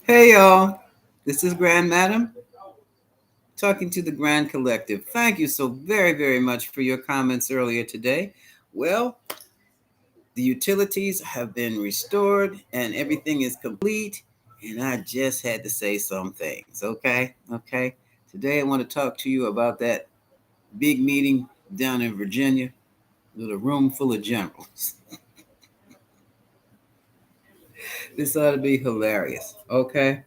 Hey y'all, this is Grand Madam talking to the Grand Collective. Thank you so very much for your comments earlier today. Well, the utilities have been restored and everything is complete, and I just had to say some things, okay? Okay. Today I want to talk to you about that big meeting down in Virginia with a room full of generals. This ought to be hilarious, okay?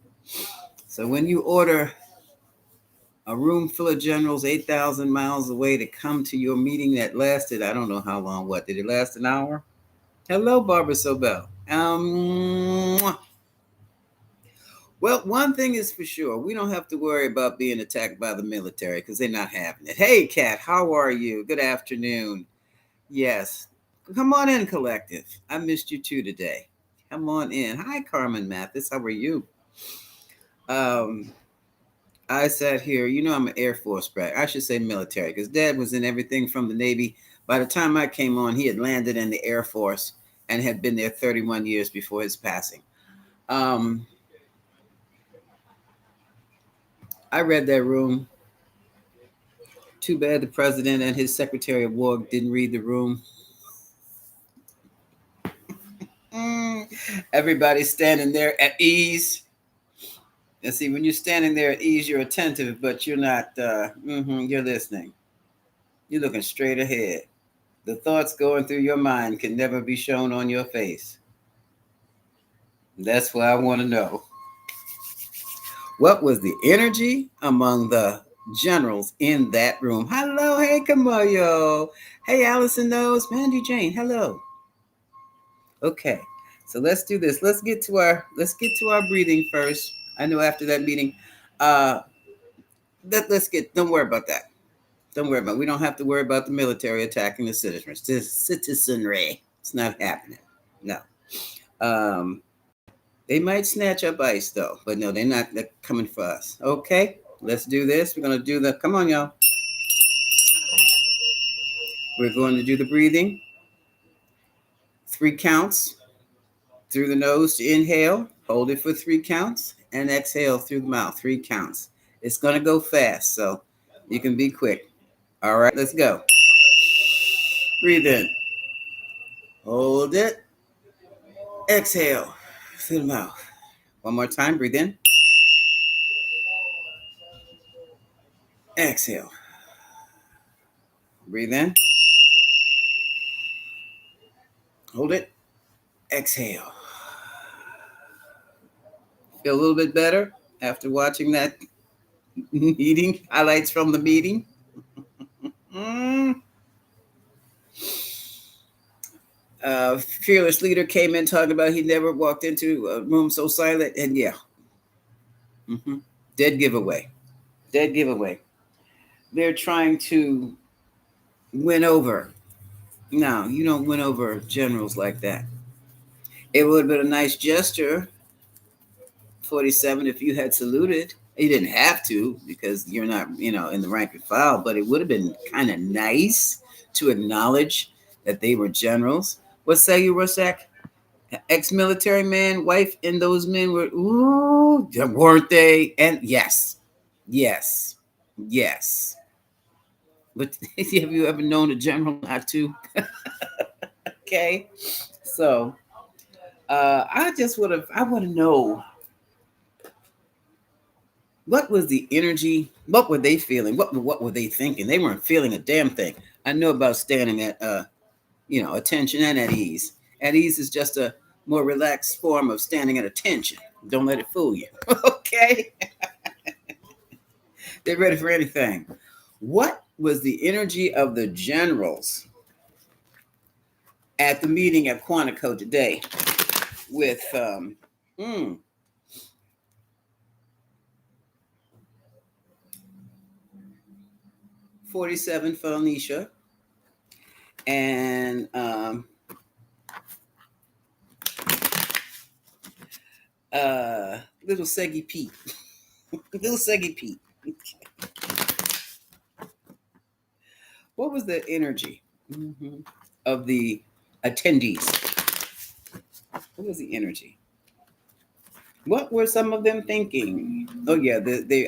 So when you order a room full of generals 8,000 miles away to come to your meeting that lasted, I don't know how long. What, did it last an hour? Hello, Barbara Sobel. Well, one thing is for sure. We don't have to worry about being attacked by the military because they're not having it. Hey, Kat, how are you? Good afternoon. Yes. Come on in, Collective. I missed you too today. Come on in. Hi, Carmen Mathis. How are you? Um, I sat here, I'm an Air Force brat. I should say military, because Dad was in everything from the Navy. By the time I came on, he had landed in the Air Force and had been there 31 years before his passing. Um, I read that room. Too bad the president and his Secretary of War didn't read the room. Mm, Everybody's standing there at ease. And see, when you're standing there at ease, you're attentive, but you're not, you're listening. You're looking straight ahead. The thoughts going through your mind can never be shown on your face. That's why I want to know, what was the energy among the generals in that room? Hello, hey Kamoyo. Hey Allison knows. Mandy Jane, hello. Okay. So let's do this. Let's get to our breathing first. I know after that meeting, uh let's get don't worry about that. Don't worry about it. We don't have to worry about the military attacking the citizenry. It's not happening. No. Um They might snatch up ice though, but no, they're coming for us. Okay, let's do this. We're gonna do the come on, y'all. We're going to do the breathing. 3 counts through the nose to inhale, hold it for 3 counts, and exhale through the mouth. 3 counts. It's gonna go fast, so you can be quick. All right, let's go. Breathe in. Hold it. Exhale through the mouth. One more time. Breathe in. Exhale. Breathe in. Hold it. Exhale. Feel a little bit better after watching that meeting? Highlights from the meeting. Mm. Fearless leader came in talking about he never walked into a room so silent, and yeah, hmm dead giveaway. Dead giveaway. They're trying to win over. No, you don't win over generals like that. It would have been a nice gesture, 47, if you had saluted. You didn't have to because you're not, in the rank and file, but it would have been kind of nice to acknowledge that they were generals. What say you, Rosak? Ex-military man, wife, and those men were, ooh, weren't they? And yes, yes. But have you ever known a general not to? Okay, so I want to know, what was the energy? What were they feeling? What were they thinking? They weren't feeling a damn thing. I know about standing at attention and at ease. At ease is just a more relaxed form of standing at attention. Don't let it fool you. Okay? They're ready for anything. What was the energy of the generals at the meeting at Quantico today with mm, 47 Phoenicia and little Seggy Pete? Little Seggy Pete. What was the energy of the attendees? What was the energy? What were some of them thinking? Oh yeah,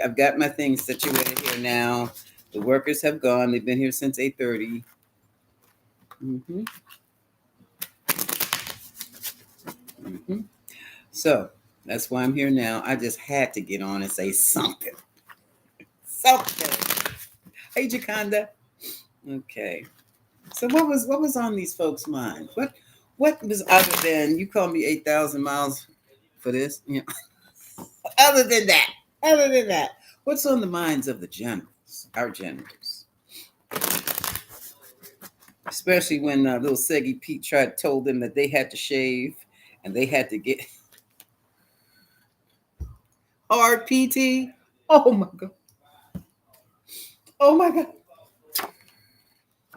I've got my things situated here now. The workers have gone. They've been here since 8:30. Mm-hmm. Mm-hmm. So that's why I'm here now. I just had to get on and say something. Something. Hey, Jaconda. Okay. So what was on these folks' minds? What was other than you called me 8,000 miles for this? You know, other than that, what's on the minds of the generals, our generals? Especially when little Seggy Pete told them that they had to shave and they had to get hard PT. Oh my god. Oh my god.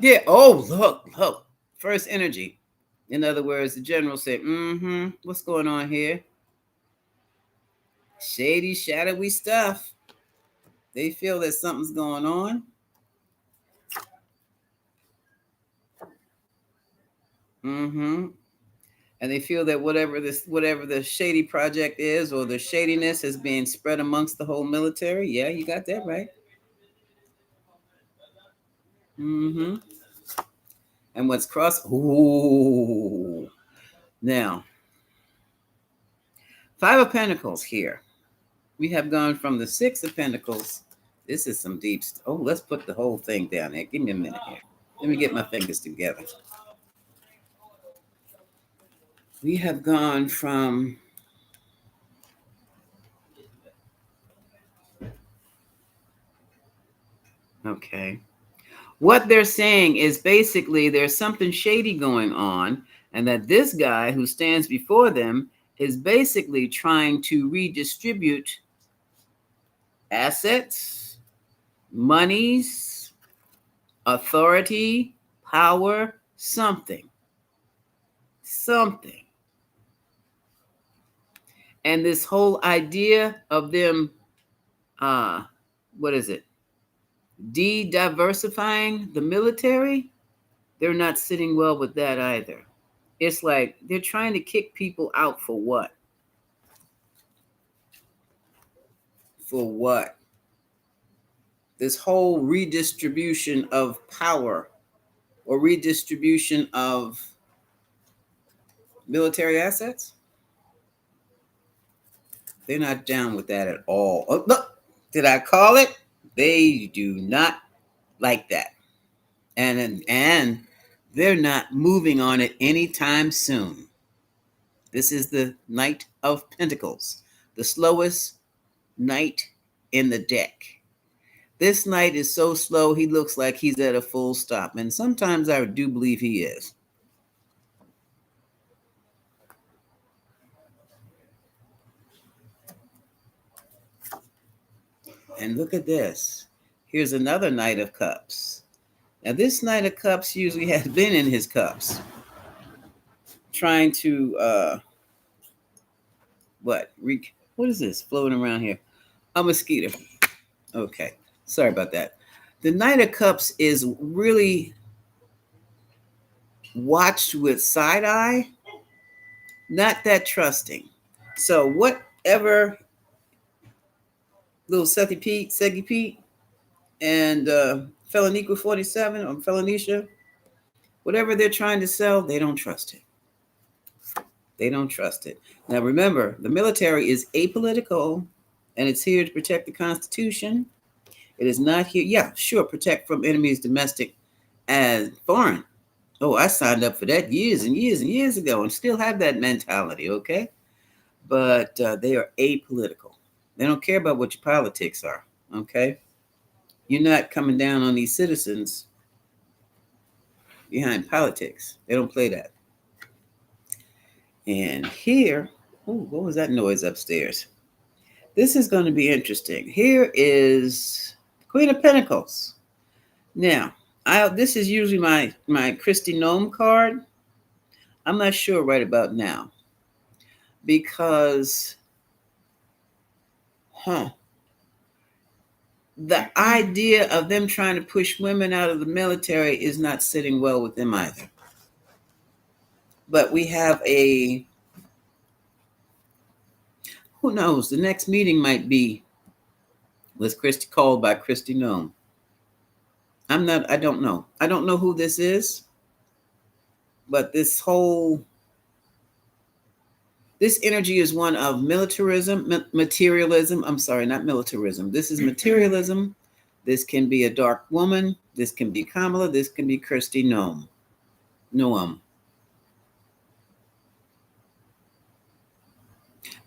Yeah. Oh look. First energy. In other words, the general said, "Mm-hmm. What's going on here? Shady, shadowy stuff." They feel that something's going on. Mm-hmm. And they feel that whatever the shady project is or the shadiness is being spread amongst the whole military. Yeah, you got that right. Mm-hmm. And what's cross? Ooh. Now, Five of Pentacles here. We have gone from the Six of Pentacles. This is some deep. Oh, let's put the whole thing down there. Give me a minute here. Let me get my fingers together. We have gone from. Okay. What they're saying is basically there's something shady going on, and that this guy who stands before them is basically trying to redistribute assets, monies, authority, power, something. Something. And this whole idea of them, what is it? De-diversifying the military, they're not sitting well with that either. It's like they're trying to kick people out for what? For what? This whole redistribution of power or redistribution of military assets, they're not down with that at all. Oh, look, did I call it? They do not like that. And they're not moving on it anytime soon. This is the Knight of Pentacles, the slowest knight in the deck. This knight is so slow, he looks like he's at a full stop. And sometimes I do believe he is. And look at this. Here's another Knight of Cups. Now, this Knight of Cups usually has been in his cups, trying to, what is this floating around here? A mosquito. Okay. Sorry about that. The Knight of Cups is really watched with side eye, not that trusting. So, whatever little Seggy Pete, and Feloniqua 47 or Felonisha, whatever they're trying to sell, they don't trust it. They don't trust it. Now, remember, the military is apolitical and it's here to protect the Constitution. It is not here. Yeah, sure, protect from enemies, domestic and foreign. Oh, I signed up for that years and years and years ago and still have that mentality, okay? But they are apolitical. They don't care about what your politics are, okay? You're not coming down on these citizens behind politics. They don't play that. And here, oh, what was that noise upstairs? This is going to be interesting. Here is Queen of Pentacles. Now, this is usually my Christy Gnome card. I'm not sure right about now because, the idea of them trying to push women out of the military is not sitting well with them either. But we have Who knows? The next meeting might be with Christy, called by Christy Nome. I don't know. I don't know who this is, but this energy is one of materialism. I'm sorry, not militarism. This is materialism. This can be a dark woman. This can be Kamala. This can be Christy Nome. Noam.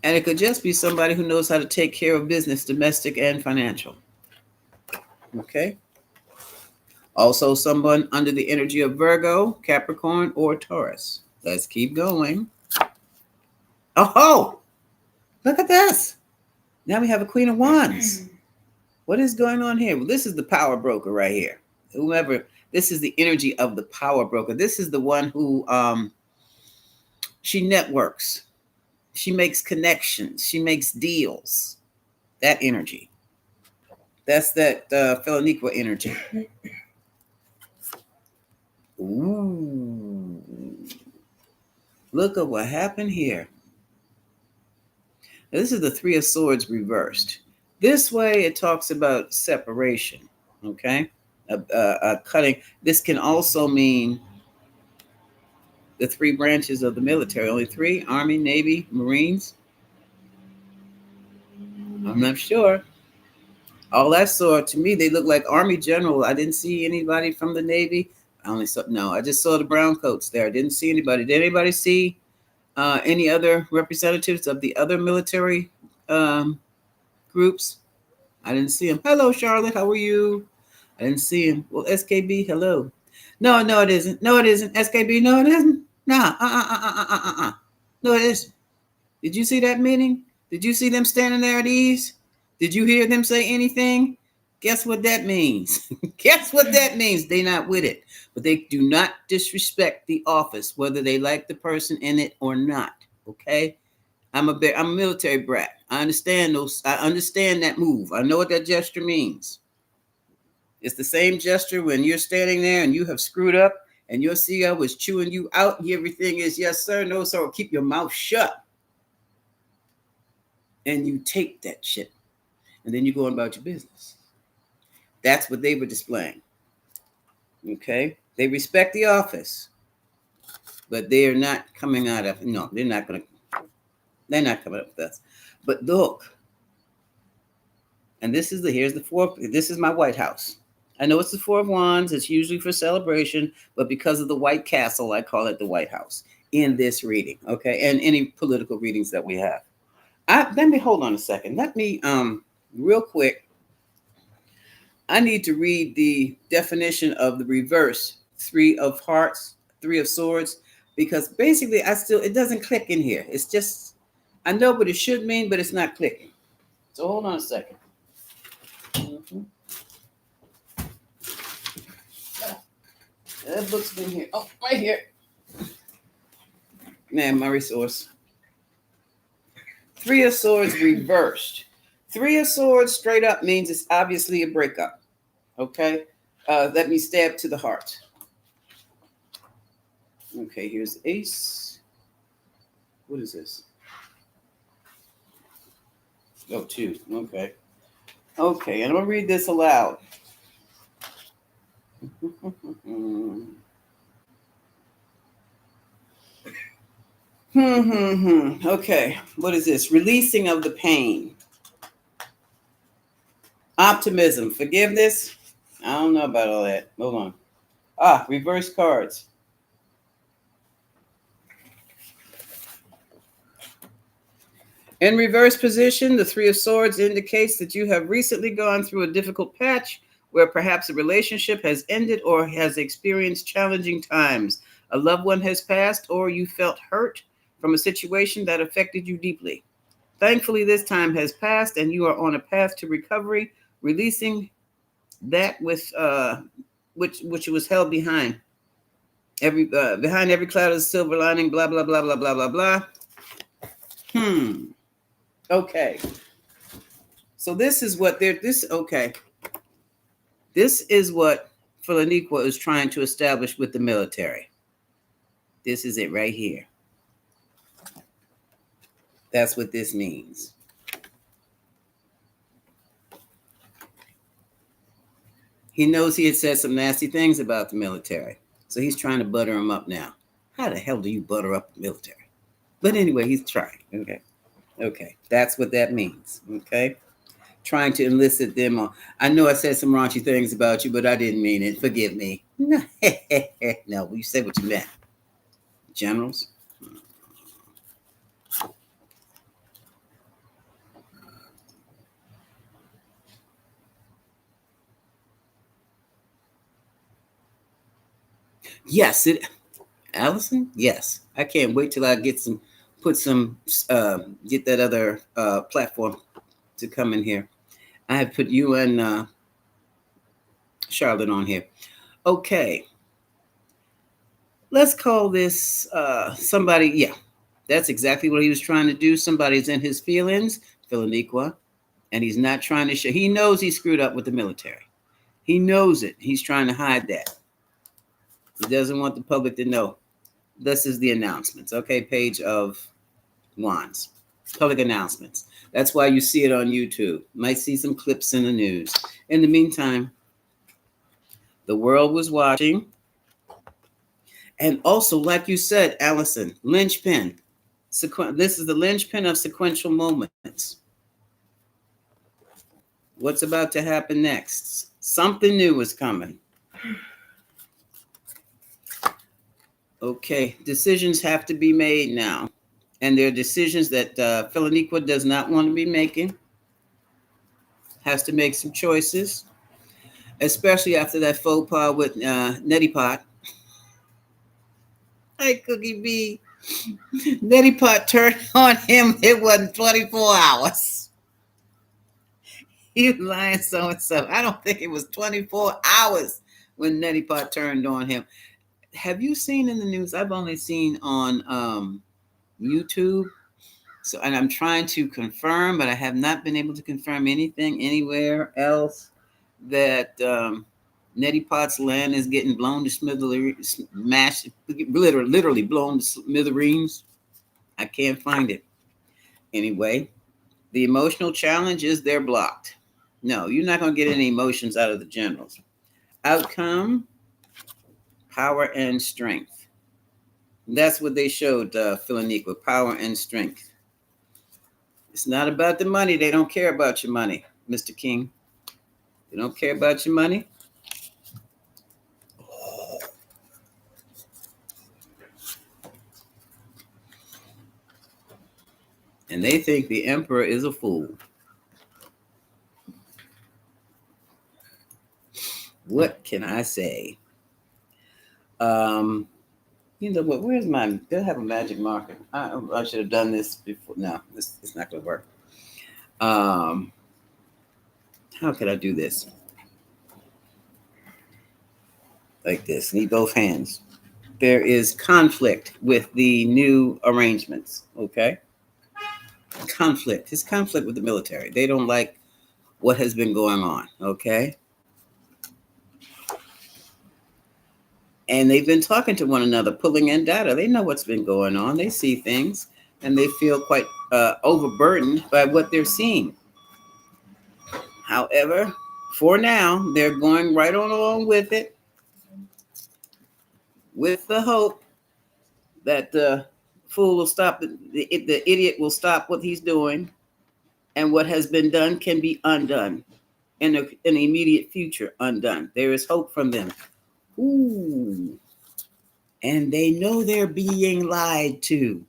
And it could just be somebody who knows how to take care of business, domestic and financial. Okay. Also, someone under the energy of Virgo, Capricorn, or Taurus. Let's keep going. Oh, look at this. Now we have a Queen of Wands. What is going on here? Well, this is the power broker right here. Whoever, this is the energy of the power broker. This is the one who she networks. She makes connections. She makes deals. That energy. That's that Feloniqua energy. Ooh. Look at what happened here. Now, this is the Three of Swords reversed. This way it talks about separation, okay? Cutting. This can also mean the three branches of the military. Only three: Army, Navy, Marines. I'm not sure. All I saw, to me, they look like Army general. I didn't see anybody from the Navy. I just saw the brown coats there. I didn't see anybody. Did anybody see any other representatives of the other military groups? I didn't see him. Hello, Charlotte. How are you? I didn't see him. Well, SKB, hello. No, it isn't. No, it isn't. SKB, no, it isn't. Nah, No, it isn't. Did you see that meeting? Did you see them standing there at ease? Did you hear them say anything? Guess what that means? Guess what that means? They're not with it. But they do not disrespect the office, whether they like the person in it or not. Okay? I'm a military brat. I understand those. I understand that move. I know what that gesture means. It's the same gesture when you're standing there and you have screwed up and your CEO is chewing you out and everything is yes, sir, no, sir, or keep your mouth shut. And you take that shit. And then you go on about your business. That's what they were displaying. Okay? They respect the office. But they are not coming out of, no, they're not coming up with us. But look, and here's the fourth, this is my White House. I know it's the Four of Wands. It's usually for celebration, but because of the White Castle, I call it the White House in this reading, okay? And any political readings that we have. Let me hold on a second. Let me, real quick, I need to read the definition of the reverse Three of Hearts, Three of Swords, because basically it doesn't click in here. It's just, I know what it should mean, but it's not clicking. So hold on a second. Mm-hmm. That book's been here. Oh, right here. Man, my resource. Three of Swords reversed. Three of Swords straight up means it's obviously a breakup. Okay? Let me stab to the heart. Okay, here's the Ace. What is this? Oh, two. Okay. Okay, and I'm going to read this aloud. Okay, what is this? Releasing of the pain. Optimism. Forgiveness. I don't know about all that. Hold on. Reverse cards. In reverse position, the Three of Swords indicates that you have recently gone through a difficult patch where perhaps a relationship has ended or has experienced challenging times. A loved one has passed or you felt hurt from a situation that affected you deeply. Thankfully, this time has passed and you are on a path to recovery, releasing that with which was held behind. Behind every cloud is a silver lining, blah, blah, blah, blah, blah, blah, blah. Okay. So this is what okay. This is what Feloniqua is trying to establish with the military. This is it right here. That's what this means. He knows he had said some nasty things about the military. So he's trying to butter him up now. How the hell do you butter up the military? But anyway, he's trying. Okay. Okay. That's what that means. Okay. Trying to enlist them on. I know I said some raunchy things about you, but I didn't mean it. Forgive me. No, you said what you meant. Generals. Yes, it Allison? Yes. I can't wait till I get some put some get that other platform to come in here. I have put you and Charlotte on here. Okay. Let's call this somebody. Yeah, that's exactly what he was trying to do. Somebody's in his feelings, Philaniqua, and he's not trying to show. He knows he screwed up with the military. He knows it. He's trying to hide that. He doesn't want the public to know. This is the announcements. Okay, page of wands. Public announcements. That's why you see it on YouTube. Might see some clips in the news. In the meantime, the world was watching. And also, like you said, Allison, linchpin. This is the linchpin of sequential moments. What's about to happen next? Something new is coming. Okay, decisions have to be made now. And there are decisions that Philaniqua does not want to be making. Has to make some choices, especially after that faux pas with Neti Pot. Hey, Cookie B. Neti Pot turned on him. It wasn't 24 hours. You lying so and so. I don't think it was 24 hours when Neti Pot turned on him. Have you seen in the news? I've only seen on YouTube. So, and I'm trying to confirm, but I have not been able to confirm anything anywhere else that Neti Pot's land is getting blown to smithereens, smashed, literally blown to smithereens. I can't find it. Anyway, the emotional challenge is they're blocked. No, you're not going to get any emotions out of the generals. Outcome, power and strength. That's what they showed Philaniqua, power and strength. It's not about the money. They don't care about your money, Mr. King. They don't care about your money. And they think the emperor is a fool. What can I say? You know what? Where's my? Do I have a magic marker? I should have done this before. No, it's not going to work. How could I do this? Like this. Need both hands. There is conflict with the new arrangements. Okay. Conflict. It's conflict with the military. They don't like what has been going on. Okay. And they've been talking to one another, pulling in data. They know what's been going on. They see things, and they feel quite overburdened by what they're seeing. However, for now, they're going right on along with it, with the hope that the fool will stop, the idiot will stop what he's doing, and what has been done can be undone in an immediate future. Undone. There is hope from them. Ooh. And they know they're being lied to.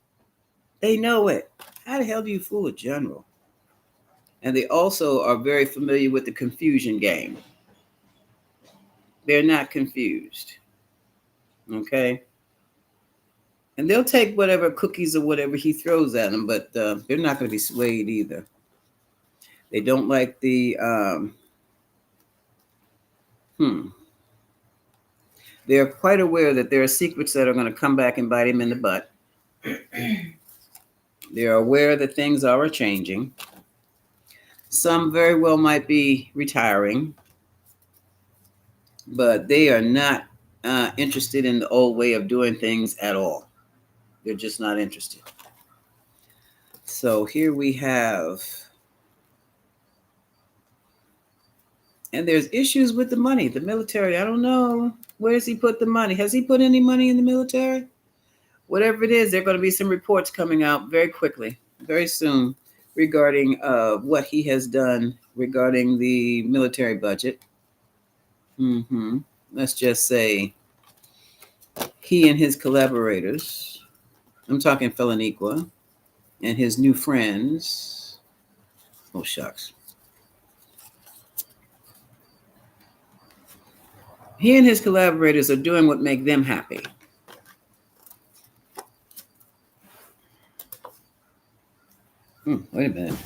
They know it. How the hell do you fool a general? And they also are very familiar with the confusion game. They're not confused. Okay? And they'll take whatever cookies or whatever he throws at them, but they're not going to be swayed either. They don't like the They're quite aware that there are secrets that are going to come back and bite him in the butt. They're aware that things are changing. Some very well might be retiring, but they are not interested in the old way of doing things at all. They're just not interested. So here we have And there's issues with the money. The military, I don't know. Where does he put the money? Has he put any money in the military? Whatever it is, there are going to be some reports coming out very quickly, very soon, regarding what he has done regarding the military budget. Let's just say he and his collaborators, I'm talking Feloniqua, and his new friends. Oh, shucks. He and his collaborators are doing what make them happy. Wait a minute.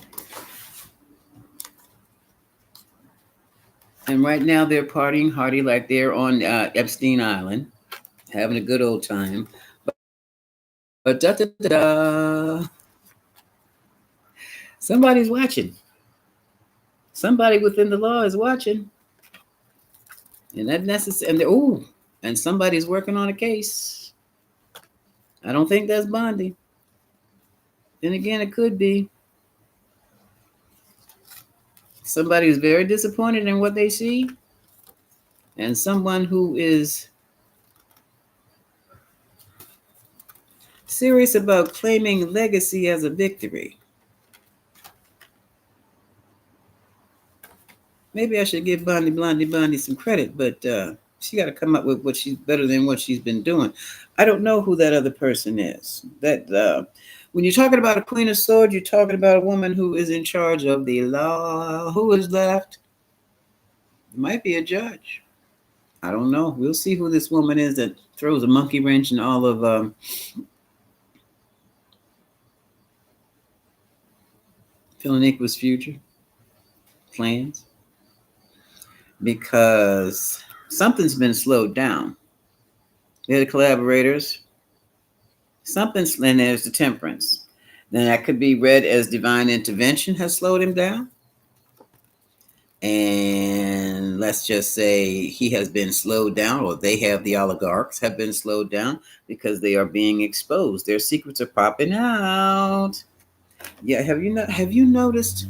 And right now they're partying hardy like they're on Epstein Island, having a good old time. But somebody's watching. Somebody within the law is watching. And that necessary. And somebody's working on a case. I don't think that's Bondi. Then again, it could be. Somebody who's very disappointed in what they see, and someone who is serious about claiming legacy as a victory. Maybe I should give Blondie some credit, but she got to come up with what she's better than what she's been doing. I don't know who that other person is. That when you're talking about a Queen of Swords, you're talking about a woman who is in charge of the law. Who is left? It might be a judge. I don't know. We'll see who this woman is that throws a monkey wrench in all of Philoniqua's future plans, because something's been slowed down. They're the collaborators. Something's, and there's the temperance. Then that could be read as divine intervention has slowed him down. And let's just say he has been slowed down, or they have, the oligarchs have been slowed down because they are being exposed. Their secrets are popping out. Yeah, have you noticed?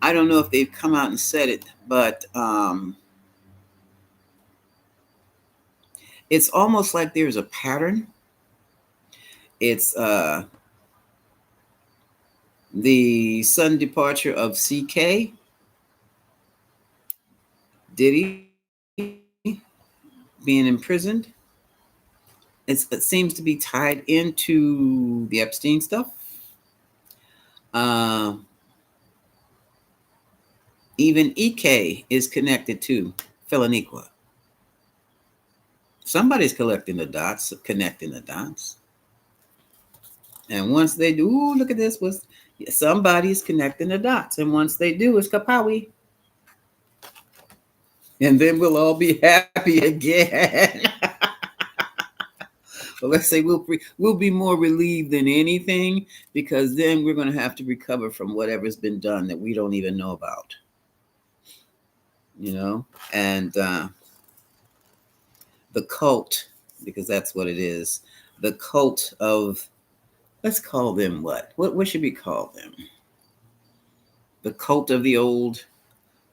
I don't know if they've come out and said it, but it's almost like there's a pattern. It's the sudden departure of CK, Diddy being imprisoned. It seems to be tied into the Epstein stuff. Even EK is connected to Feloniqua. Somebody's connecting the dots. And once they do, look at this, somebody's connecting the dots. And once they do, it's kapowie. And then we'll all be happy again. Well, let's say we'll be more relieved than anything, because then we're going to have to recover from whatever's been done that we don't even know about. And the cult, because that's what it is. The cult of, let's call them what? What should we call them? The cult of the old,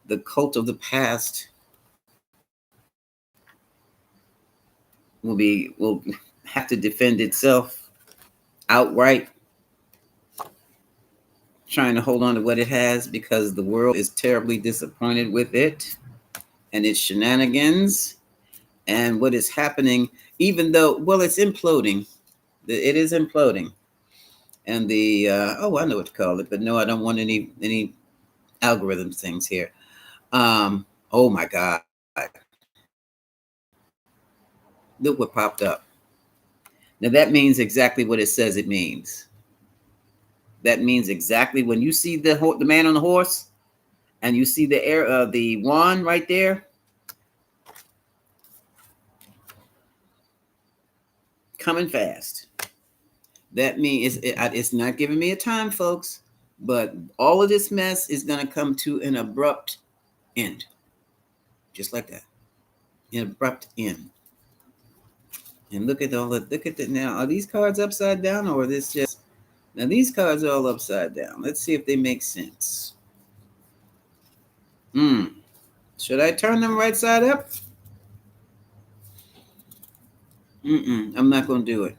the cult of the past will have to defend itself outright, trying to hold on to what it has, because the world is terribly disappointed with it and its shenanigans and what is happening, even though, well, it's imploding. It is imploding. And the, I know what to call it, but no, I don't want any algorithm things here. Oh my God. Look what popped up. Now that means exactly what it says it means. That means exactly, when you see the man on the horse and you see the wand right there, coming fast. That means it's not giving me a time, folks, but all of this mess is going to come to an abrupt end. Just like that. An abrupt end. And look at that now. Are these cards upside down, or is this just, now these cards are all upside down. Let's see if they make sense. Should I turn them right side up? I'm not going to do it.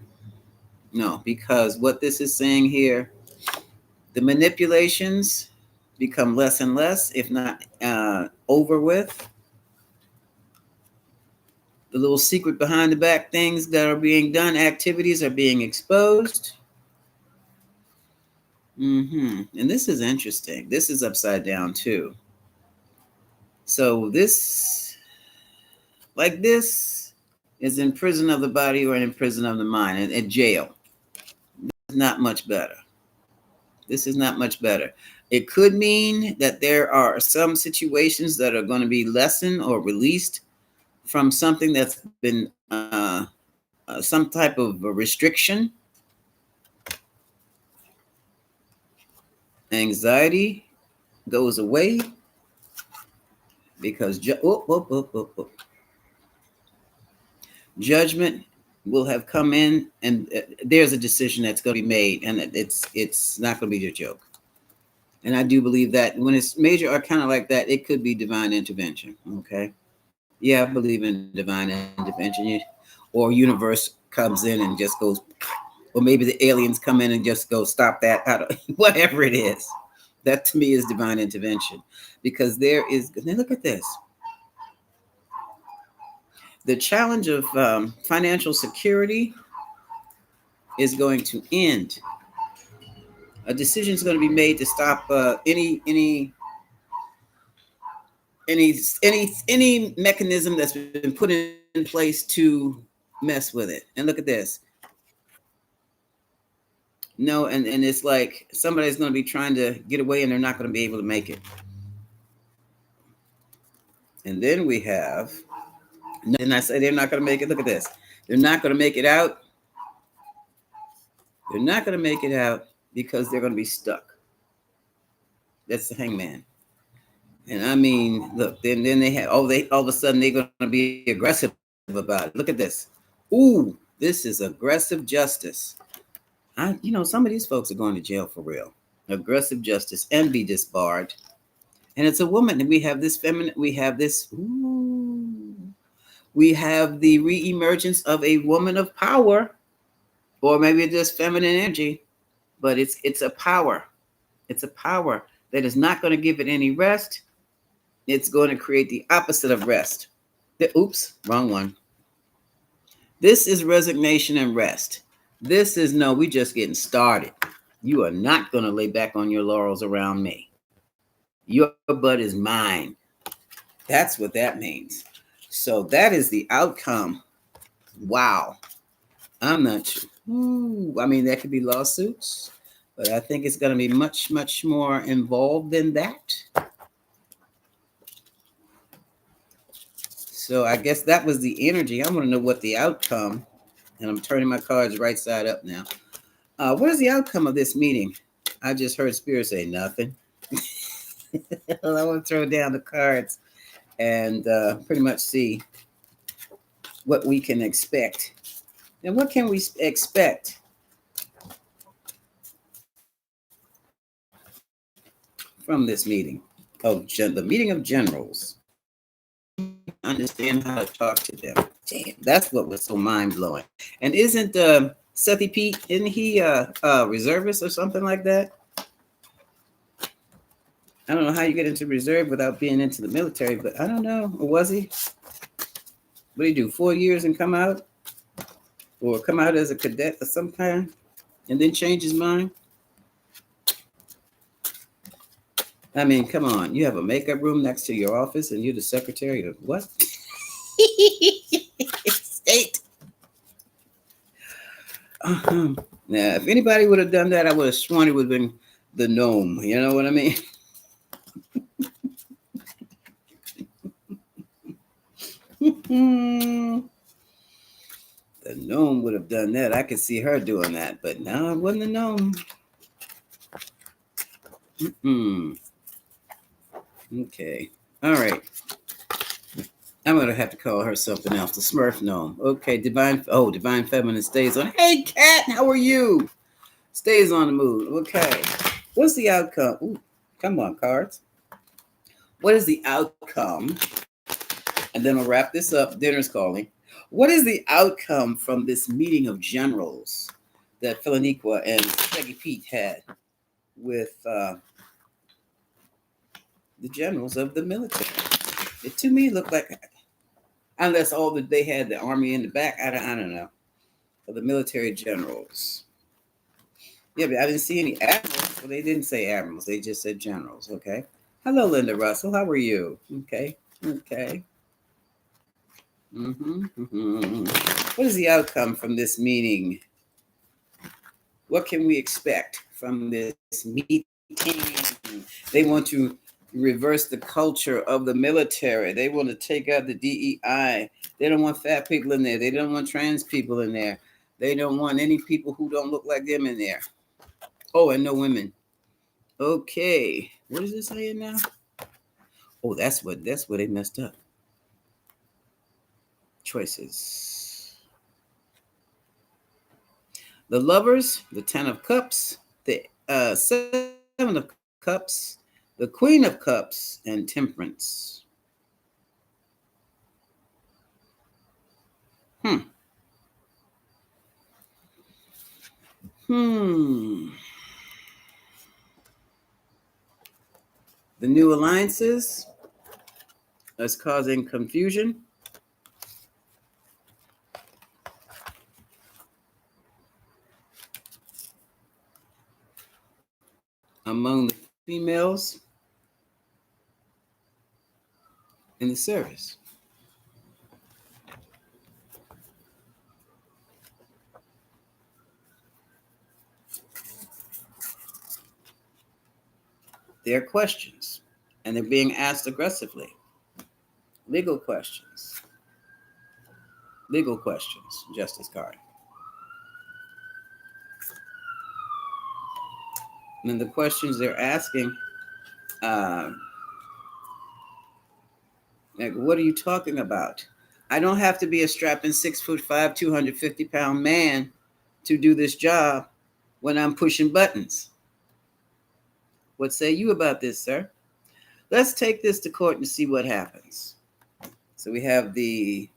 No, because what this is saying here, the manipulations become less and less, if not over with. The little secret behind the back things that are being done, activities are being exposed. And this is interesting. This is upside down too. So this, like this, is in prison of the body or in prison of the mind, in jail. This is not much better. This is not much better. It could mean that there are some situations that are going to be lessened or released from something that's been some type of a restriction. Anxiety goes away because judgment will have come in, and there's a decision that's going to be made, and it's not going to be a joke. And I do believe that when it's major arcana like that, it could be divine intervention. Okay, yeah, I believe in divine intervention, or universe comes in and just goes, or maybe the aliens come in and just go stop that. I don't, whatever it is, that to me is divine intervention, because there is. Now look at this. The challenge of financial security is going to end. A decision is going to be made to stop any mechanism that's been put in place to mess with it. And look at this. No, and it's like somebody's going to be trying to get away and they're not going to be able to make it. And then we have, and I say they're not going to make it. Look at this. They're not going to make it out. They're not going to make it out because they're going to be stuck. That's the hangman. And I mean, look, then they have, all of a sudden they're going to be aggressive about it. Look at this. Ooh, this is aggressive justice. Some of these folks are going to jail for real. Aggressive justice and be disbarred. And it's a woman. And we have this feminine, we have this, we have the re-emergence of a woman of power, or maybe just feminine energy, but it's a power. It's a power that is not going to give it any rest. It's going to create the opposite of rest. Oops, wrong one. This is resignation and rest. This is no, we just getting started. You are not going to lay back on your laurels around me. Your butt is mine. That's what that means. So that is the outcome. Wow. I'm not sure. I mean, there could be lawsuits, but I think it's going to be much, much more involved than that. So I guess that was the energy. I want to know what the outcome, and I'm turning my cards right side up now. What is the outcome of this meeting? I just heard Spirit say nothing. I want to throw down the cards and pretty much see what we can expect. And what can we expect from this meeting? The meeting of generals. Understand how to talk to them. Damn, that's what was so mind-blowing. And isn't Sethi Pete, isn't he a reservist or something like that? I don't know how you get into reserve without being into the military, but I don't know. Or was he? What did he do, 4 years and come out? Or come out as a cadet of some kind and then change his mind? I mean, come on. You have a makeup room next to your office and you're the secretary of what? State. Now, if anybody would have done that, I would have sworn it would have been the gnome. You know what I mean? The gnome would have done that. I could see her doing that, but no, it wasn't the gnome. Okay. All right. I'm going to have to call her something else. The Smurf gnome. Okay. Divine Feminine stays on. Hey, Cat, how are you? Stays on the mood. Okay. What's the outcome? Ooh, come on, cards. What is the outcome? And then we'll wrap this up. Dinner's calling. What is the outcome from this meeting of generals that Philaniqua and Peggy Pete had with the generals of the military? It to me looked like, unless all that they had the army in the back, I don't know. Of the military generals. Yeah, but I didn't see any admirals. Well, they didn't say admirals. They just said generals. Okay. Hello, Linda Russell. How are you? Okay. Okay. What is the outcome from this meeting? What can we expect from this meeting? They want to reverse the culture of the military. They want to take out the DEI. They don't want fat people in there. They don't want trans people in there. They don't want any people who don't look like them in there. Oh, and no women. Okay. What is this saying now? Oh, that's where they messed up. Choices. The Lovers, the 10 of Cups, the 7 of Cups, the Queen of Cups, and Temperance. The new alliances is causing confusion. Among the females in the service. There are questions, and they're being asked aggressively. Legal questions. Legal questions, Justice Card. And the questions they're asking, like, what are you talking about? I don't have to be a strapping 6'5", 250-pound man to do this job when I'm pushing buttons. What say you about this, sir? Let's take this to court and see what happens. So we have the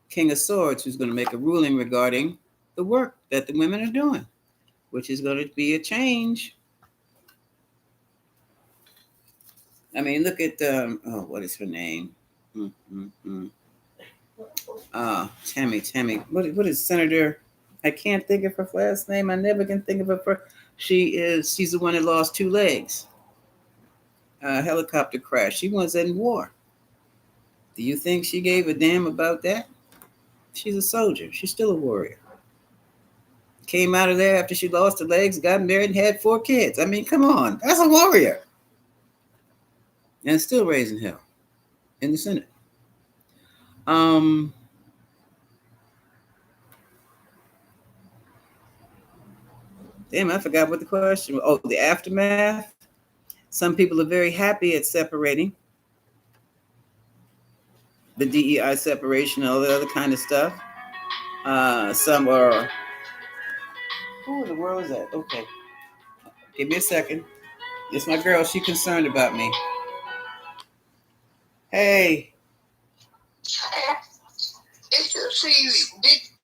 King of Swords who's going to make a ruling regarding the work that the women are doing, which is going to be a change. I mean, look at, what is her name? Tammy. What is Senator? I can't think of her last name. I never can think of her. She's the one that lost 2 legs. Helicopter crash. She was in war. Do you think she gave a damn about that? She's a soldier. She's still a warrior. Came out of there after she lost her legs, got married, and had 4 kids. I mean, come on. That's a warrior. And still raising hell in the Senate. Damn, I forgot what the question was. Oh, the aftermath. Some people are very happy at separating. The DEI separation, all the other kind of stuff. Some are. Who in the world is that? Okay. Give me a second. It's my girl. She concerned about me. Hey. Did you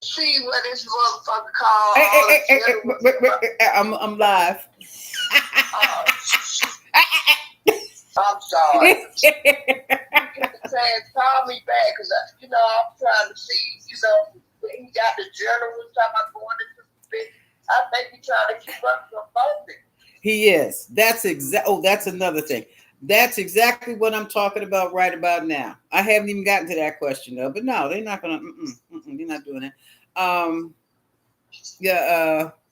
see what this motherfucker called? Hey, I'm live. I'm sorry. Call me back because I'm trying to see. He got the journal was talking about going into the. I think he's trying to keep up with voting. He is. That's that's another thing. That's exactly what I'm talking about right about now. I haven't even gotten to that question though, but no, they're not gonna. They're not doing it.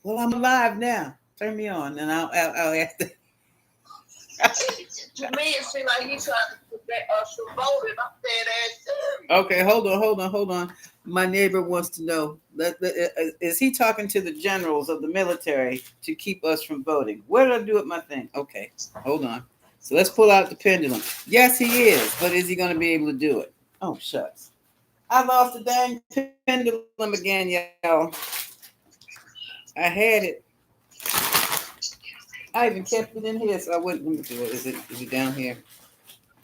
Well, I'm live now. Turn me on, and I'll ask. To me, it seems like he's trying to prevent us from voting. I'm dead ass serious. Okay, hold on. My neighbor wants to know, is he talking to the generals of the military to keep us from voting? What did I do with my thing? Okay, hold on. So let's pull out the pendulum. Yes, he is, but is he going to be able to do it? Oh, shucks. I lost the dang pendulum again, y'all. I had it. I even kept it in here, so I wouldn't. Let me do it. Is it down here?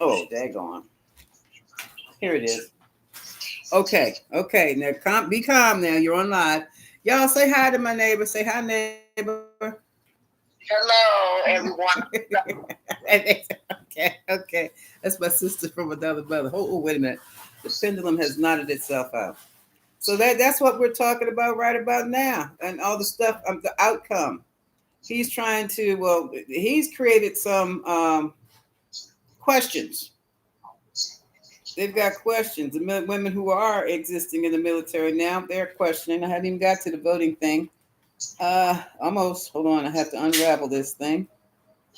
Oh, daggone. Here it is. Okay, okay. Now, be calm. Now you're on live. Y'all say hi to my neighbor. Say hi, neighbor. Hello, everyone. Okay. That's my sister from another mother. Oh, wait a minute. The pendulum has knotted itself out. So that's what we're talking about right about now, and all the stuff, the outcome. He's trying to. Well, he's created some questions. They've got questions. The women who are existing in the military now, they're questioning. I haven't even got to the voting thing. Almost. Hold on. I have to unravel this thing.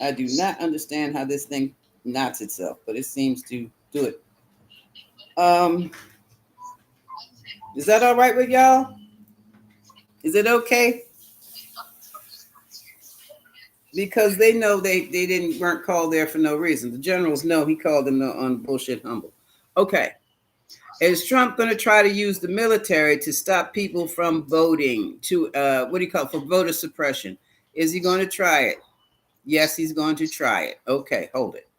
I do not understand how this thing knots itself, but it seems to do it. Is that all right with y'all? Is it okay? Because they know they didn't weren't called there for no reason. The generals know he called them on bullshit humble. Okay. Is Trump going to try to use the military to stop people from voting? To what do you call it, for voter suppression? Is he going to try it? Yes, he's going to try it. Okay, hold it.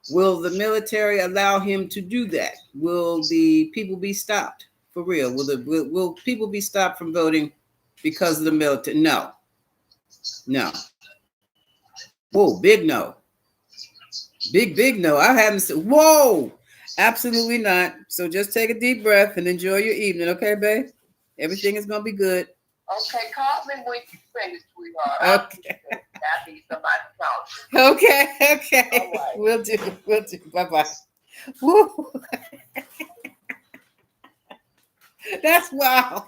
Will the military allow him to do that? Will the people be stopped for real? Will people be stopped from voting because of the military? No, no. Whoa, big no. Big no. I haven't said, whoa, absolutely not. So just take a deep breath and enjoy your evening, okay, babe? Everything is going to be good. Okay, call me when you finish, sweetheart. Okay. I need somebody to talk to. Okay. Right. We'll do. Bye-bye. Woo. That's wow.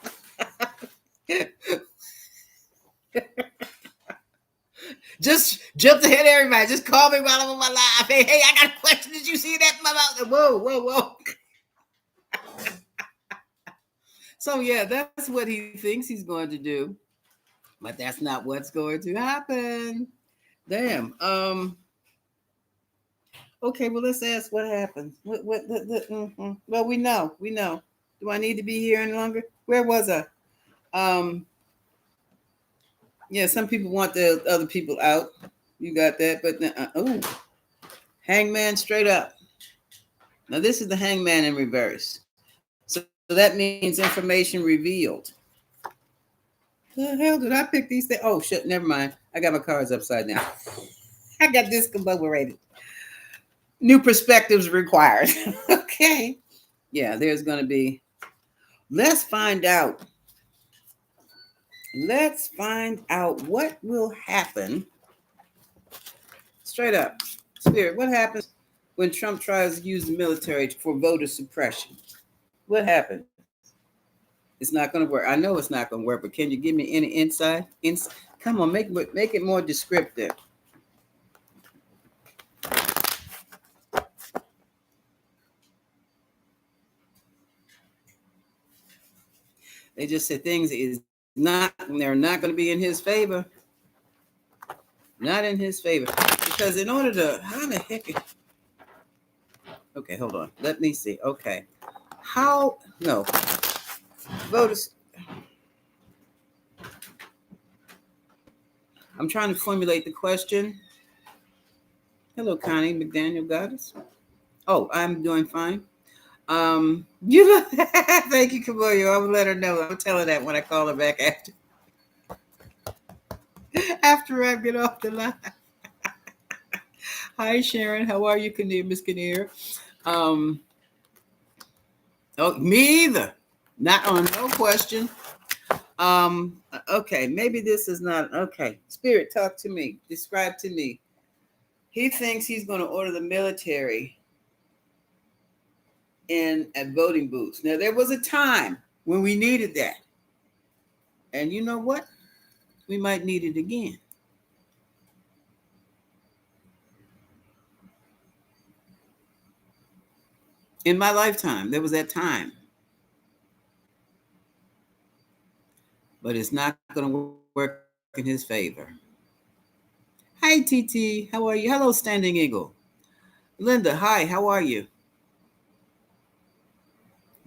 Just jumped ahead of everybody. Just call me while I'm on my live. Hey, I got a question. Did you see that? Whoa. So yeah, that's what he thinks he's going to do, but that's not what's going to happen. Damn. Okay. Well, let's ask what happened. Well, we know. Do I need to be here any longer? Where was I? Yeah. Some people want the other people out. You got that, but oh, hangman straight up. Now this is the hangman in reverse. So that means information revealed. The hell did I pick these things? Oh shit, never mind. I got my cards upside down. I got discombobulated. New perspectives required. Okay. Yeah, there's gonna be. Let's find out. Let's find out what will happen. Straight up. Spirit, what happens when Trump tries to use the military for voter suppression? What happens? It's not going to work. I know it's not going to work, but can you give me any insight? Come on, make it more descriptive. They just said things is not. They're not going to be in his favor. Not in his favor, because in order to how the heck? Okay, hold on. Let me see. Okay, how no voters. I'm trying to formulate the question. Hello, Connie McDaniel Goddess. Oh, I'm doing fine. You know, thank you, Kamoyo. I'm gonna let her know. I'll tell her that when I call her back after I get off the line. Hi, Sharon. How are you, Miss Kinnear? Oh, me either. Not on no question. Okay, maybe this is not okay. Spirit, talk to me. Describe to me. He thinks he's going to order the military in at voting booths. Now, there was a time when we needed that. And you know what? We might need it again. In my lifetime, there was that time. But it's not going to work in his favor. Hi, TT. How are you? Hello, Standing Eagle. Linda, hi. How are you?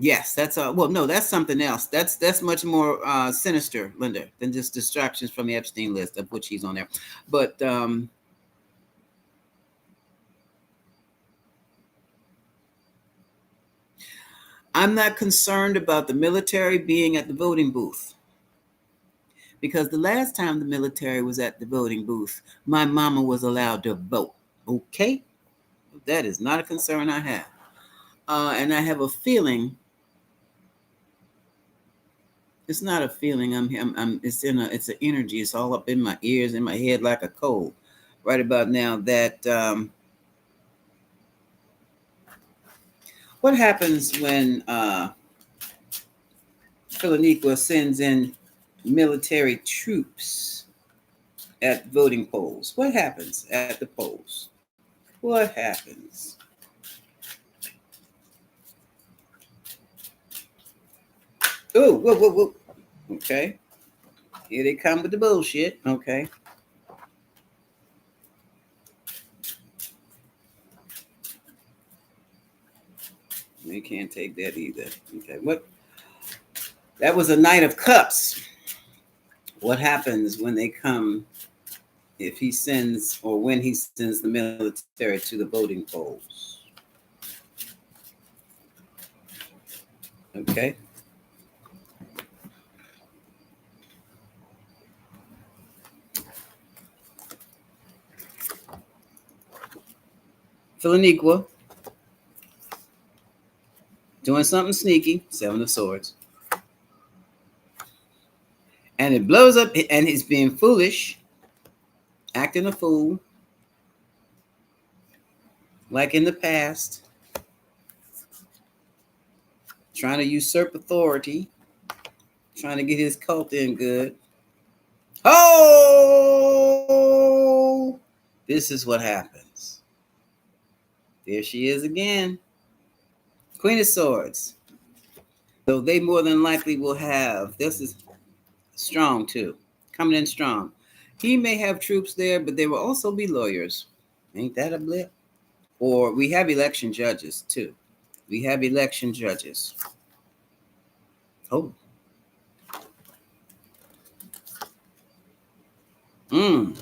Yes, that's well, no, that's something else. That's much more sinister, Linda, than just distractions from the Epstein list, of which he's on there. But I'm not concerned about the military being at the voting booth, because the last time the military was at the voting booth, my mama was allowed to vote. Okay? That is not a concern I have. And I have a feeling, it's not a feeling, it's it's an energy. It's all up in my ears, in my head like a cold right about now that what happens when Philaniqua sends in military troops at voting polls? What happens at the polls? What happens? Oh, whoa, whoa, whoa. Okay. Here they come with the bullshit. Okay. They can't take that either. Okay. What? That was a Knight of Cups. What happens when they come, if he sends or when he sends the military to the voting polls? Okay. Philaniqua doing something sneaky, Seven of Swords. And it blows up, and he's being foolish, acting a fool, like in the past, trying to usurp authority, trying to get his cult in good. Oh, this is what happens. There she is again. Queen of Swords. So they more than likely will have, this is strong too, coming in strong. He may have troops there, but there will also be lawyers. Ain't that a blip? Or we have election judges too. We have election judges. Oh. Mm.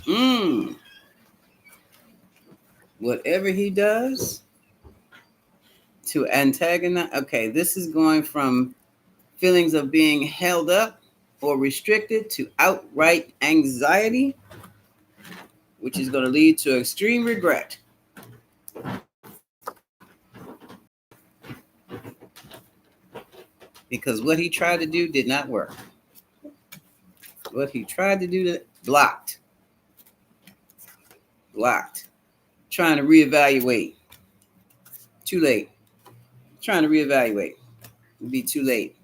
Mm. Whatever he does to antagonize, okay, this is going from feelings of being held up or restricted to outright anxiety, which is going to lead to extreme regret. Because what he tried to do did not work. What he tried to do, blocked. Blocked. Trying to reevaluate. Too late. Trying to reevaluate. It'll be too late.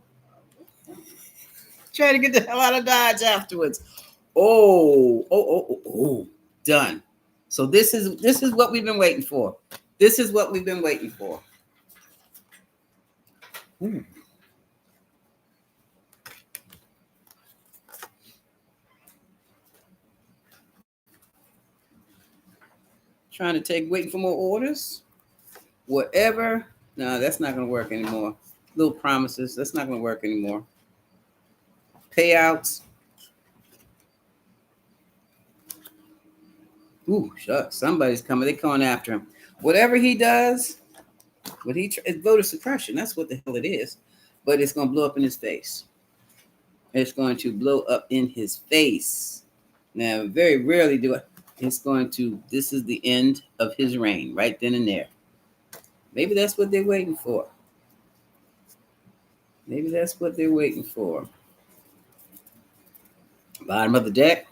Trying to get the hell out of Dodge afterwards. Oh. Done. So this is what we've been waiting for. This is what we've been waiting for. Trying to waiting for more orders. Whatever. No, that's not going to work anymore. Little promises. That's not going to work anymore. Payouts. Ooh, shucks. Somebody's coming. They're coming after him. Whatever he does, it's voter suppression. That's what the hell it is. But it's going to blow up in his face. It's going to blow up in his face. Now, very rarely do it. This is the end of his reign, right then and there. Maybe that's what they're waiting for. Maybe that's what they're waiting for. Bottom of the deck,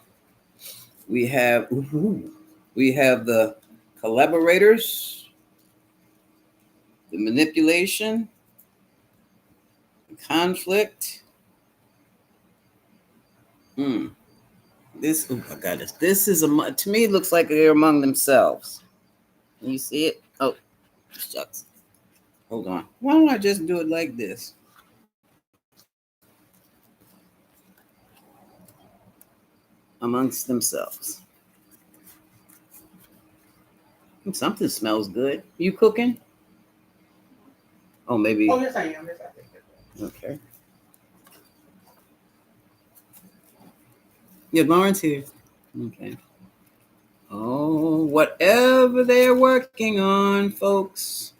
we have the collaborators, the manipulation, the conflict. This, oh my goodness, this is to me it looks like they're among themselves. Can you see it? Oh, shucks. Hold on. Why don't I just do it like this? Amongst themselves. Something smells good. You cooking? Oh, maybe. Oh, yes, I am. Yes, I am. Okay. Yeah, Lauren's here. Okay. Oh, whatever they're working on, folks.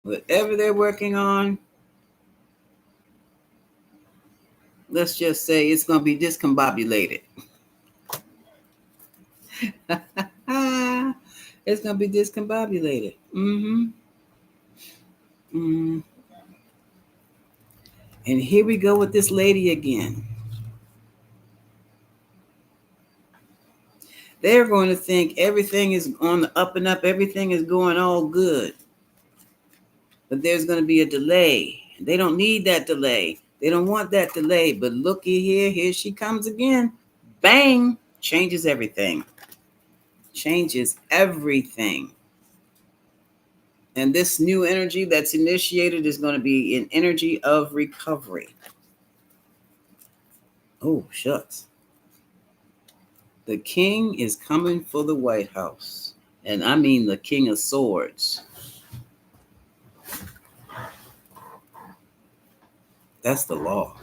Whatever they're working on, let's just say it's going to be discombobulated. It's going to be discombobulated. Mm. And here we go with this lady again. They're going to think everything is on the up and up, everything is going all good. But there's going to be a delay. They don't need that delay. They don't want that delay. But looky here, here she comes again. Bang! Changes everything. Changes everything. And this new energy that's initiated is going to be an energy of recovery. Oh, shucks. The king is coming for the White House. And I mean the King of Swords. That's the law.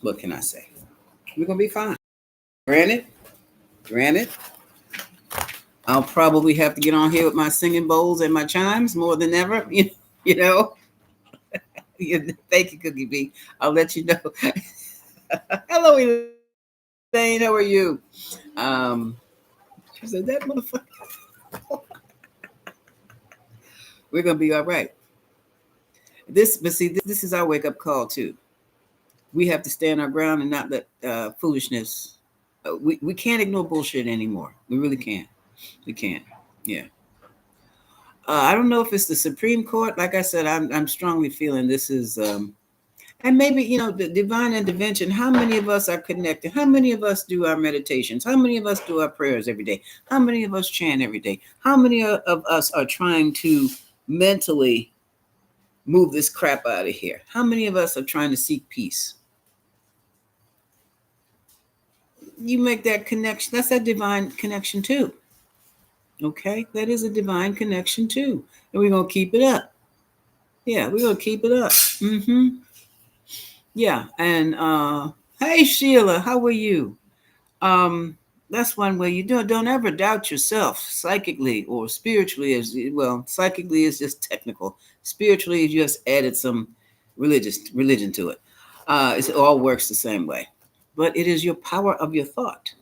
What can I say? We're going to be fine. Granted, I'll probably have to get on here with my singing bowls and my chimes more than ever. You know. Thank you, Cookie B. I'll let you know. Hello, Elaine. How are you? She said, that motherfucker. We're going to be all right. But see, this is our wake-up call, too. We have to stand our ground and not let foolishness. We can't ignore bullshit anymore. We really can't. We can't. Yeah. I don't know if it's the Supreme Court. Like I said, I'm strongly feeling this is, and maybe, the divine intervention. How many of us are connected? How many of us do our meditations? How many of us do our prayers every day? How many of us chant every day? How many of us are trying to mentally move this crap out of here? How many of us are trying to seek peace? You make that connection. That's a divine connection too. Okay, that is a divine connection too, and we're gonna keep it up. Yeah, we're gonna keep it up. Yeah, and hey Sheila, how are you? Um, that's one way you don't ever doubt yourself psychically or spiritually. As well, psychically is just technical. Spiritually, you just added some religion to it. It all works the same way, but it is your power of your thought.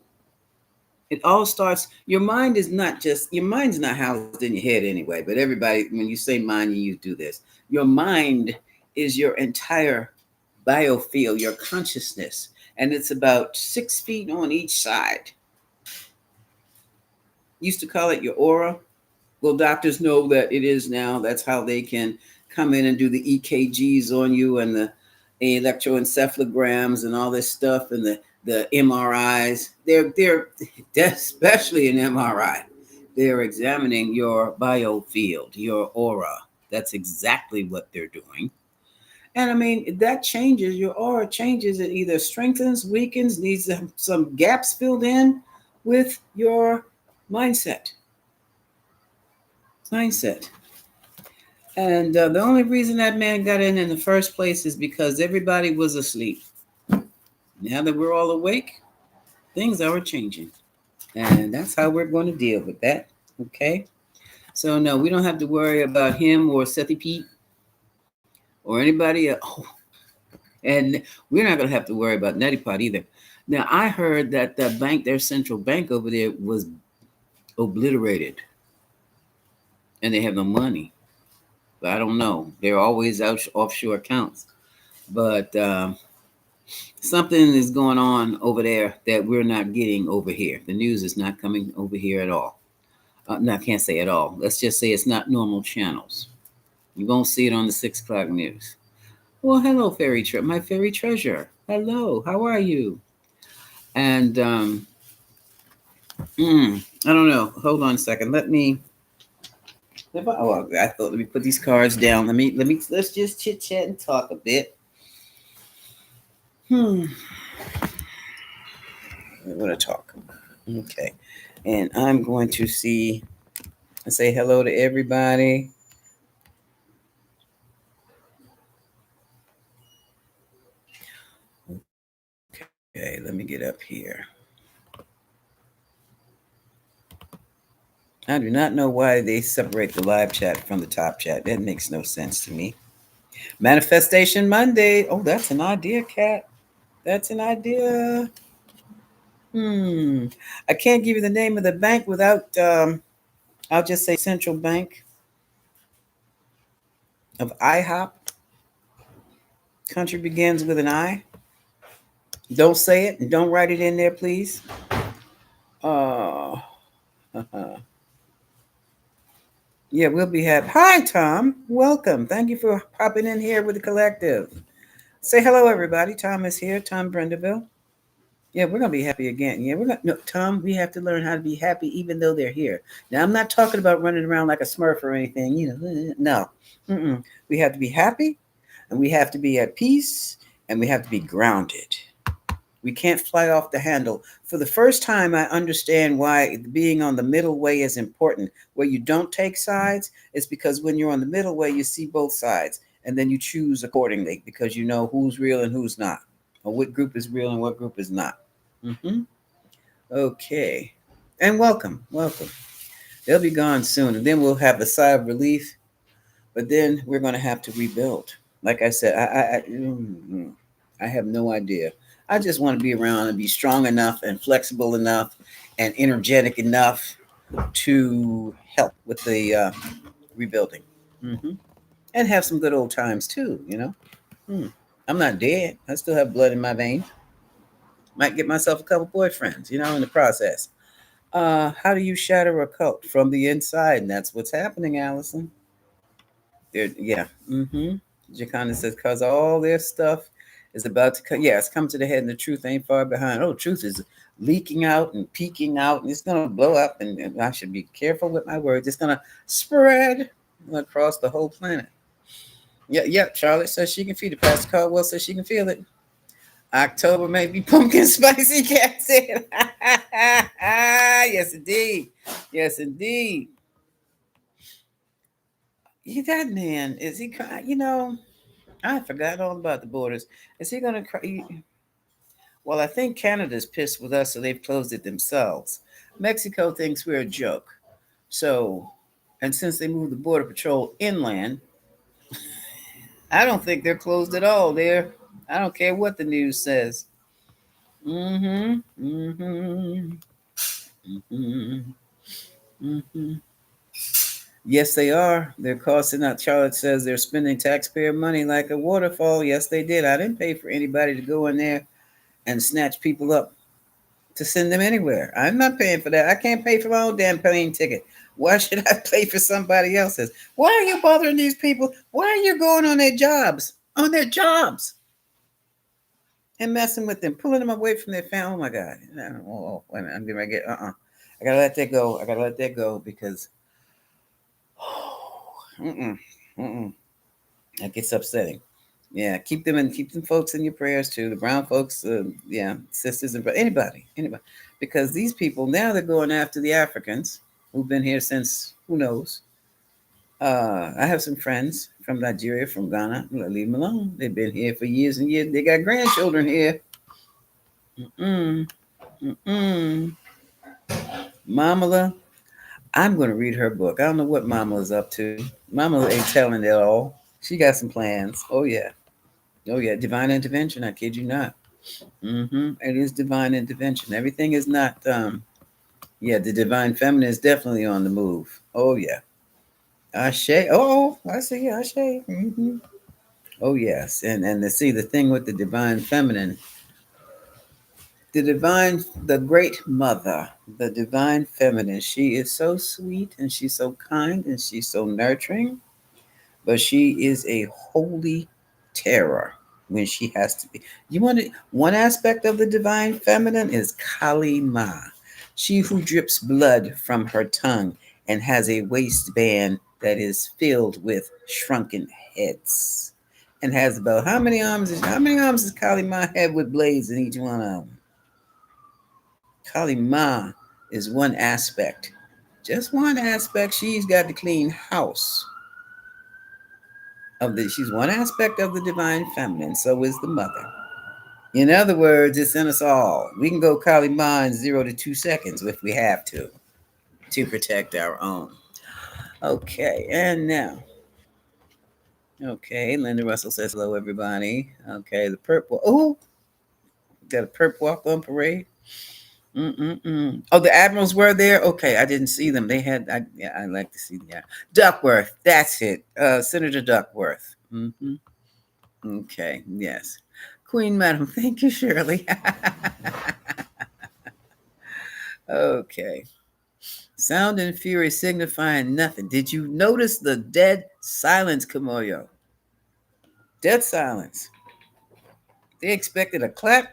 It all starts. Your mind's not housed in your head anyway. But everybody, when you say mind, you do this. Your mind is your entire biofield, your consciousness, and it's about 6 feet on each side. Used to call it your aura. Well, doctors know that it is now. That's how they can come in and do the EKGs on you and the electroencephalograms and all this stuff and the MRIs. They're especially an MRI. They're examining your biofield, your aura. That's exactly what they're doing. And I mean, that changes, your aura changes. It either strengthens, weakens, needs some gaps filled in with your mindset. And the only reason that man got in the first place is because everybody was asleep. Now that we're all awake, things are changing. And that's how we're going to deal with that. Okay. So, no, we don't have to worry about him or Sethi Pete or anybody else. Oh, and we're not going to have to worry about Nutty Pot either. Now, I heard that the bank, their central bank over there, was obliterated and they have no money. But I don't know. They're always offshore accounts. But something is going on over there that we're not getting over here. The news is not coming over here at all. No, I can't say at all. Let's just say it's not normal channels. You won't see it on the 6 o'clock news. Well, hello, my fairy treasure. Hello, how are you? And I don't know. Hold on a second. I thought let me put these cards down. Let's just chit chat and talk a bit. I want to talk. Okay. And I'm going to say hello to everybody. Okay, let me get up here. I do not know why they separate the live chat from the top chat. That makes no sense to me. Manifestation Monday. Oh, that's an idea, Cat. That's an idea. Hmm. I can't give you the name of the bank without. I'll just say Central Bank of IHOP. Country begins with an I. Don't say it and don't write it in there, please. Uh, yeah, we'll be happy. Hi, Tom. Welcome. Thank you for popping in here with the collective. Say hello, everybody. Tom is here. Tom Brendeville. Yeah, we're gonna be happy again. Yeah, we're gonna. No, Tom, we have to learn how to be happy even though they're here. Now, I'm not talking about running around like a Smurf or anything. No. Mm-mm. We have to be happy, and we have to be at peace, and we have to be grounded. We can't fly off the handle. For the first time, I understand why being on the middle way is important. Where you don't take sides is because when you're on the middle way, you see both sides, and then you choose accordingly because you know who's real and who's not, or what group is real and what group is not. Mm-hmm. Okay. And welcome, welcome. They'll be gone soon, and then we'll have a sigh of relief. But then we're going to have to rebuild. Like I said, I have no idea. I just want to be around and be strong enough and flexible enough and energetic enough to help with the rebuilding, hmm and have some good old times too. Hmm. I'm not dead. I still have blood in my veins. Might get myself a couple boyfriends, in the process. How do you shatter a cult from the inside? And that's what's happening, Allison. Yeah. Jaconda says, because all their stuff is about to come. Yeah, it's come to the head, and the truth ain't far behind. Oh, truth is leaking out and peeking out, and it's going to blow up. And I should be careful with my words. It's going to spread across the whole planet. Yeah, yeah. Charlotte says she can feel it. Pastor Caldwell says she can feel it. October may be pumpkin spicy, Cat said. Yes, indeed. Yes, indeed. That man, is he crying? I forgot all about the borders. Is he going to cry? Well, I think Canada's pissed with us, so they've closed it themselves. Mexico thinks we're a joke. So, and since they moved the Border Patrol inland, I don't think they're closed at all. I don't care what the news says. Mm-hmm. Mm-hmm. Mm-hmm. Mm-hmm. Yes, they are. They're costing out. Charlotte says they're spending taxpayer money like a waterfall. Yes, they did. I didn't pay for anybody to go in there and snatch people up to send them anywhere. I'm not paying for that. I can't pay for my own damn plane ticket. Why should I pay for somebody else's? Why are you bothering these people? Why are you going on their jobs? On their jobs and messing with them, pulling them away from their family. Oh my God. Oh, wait a minute. I'm getting ready to get, I gotta let that go. I gotta let that go because mm-mm, mm-mm. That gets upsetting. Yeah, keep them folks in your prayers too. The brown folks, yeah, sisters and anybody, because these people now they're going after the Africans who've been here since who knows. I have some friends from Nigeria, from Ghana. Leave them alone. They've been here for years and years. They got grandchildren here. Mm-mm, mm-mm. Mamala, I'm going to read her book. I don't know what Mamala's up to. Mama ain't telling it all. She got some plans. Oh yeah. Oh yeah, divine intervention. I kid you not. It is divine intervention. Everything is not. Yeah, the divine feminine is definitely on the move. Oh yeah, Ashe. Oh, I see Ashe. Oh yes, and to see the thing with the divine feminine, the great mother, the divine feminine. She is so sweet and she's so kind and she's so nurturing, but she is a holy terror when she has to be. You want to, one aspect of the divine feminine is Kali Ma, she who drips blood from her tongue and has a waistband that is filled with shrunken heads. And has about how many arms does Kali Ma have with blades in each one of them? Kali Ma is one aspect. Just one aspect. She's got the clean house she's one aspect of the divine feminine, so is the mother. In other words, it's in us all. We can go Kali Ma in 0 to 2 seconds if we have to. to protect our own. Okay, and now, okay, Linda Russell says hello, everybody. Okay, the purple. Oh, got a perp walk on parade. Mm-mm-mm. Oh, the admirals were there. Okay, I didn't see them. They had. Yeah, I like to see. Yeah, Duckworth. That's it. Senator Duckworth. Okay. Yes. Queen Madam. Thank you, Shirley. Okay. Sound and fury signifying nothing. Did you notice the dead silence, Kamoyo? Dead silence. They expected a clap.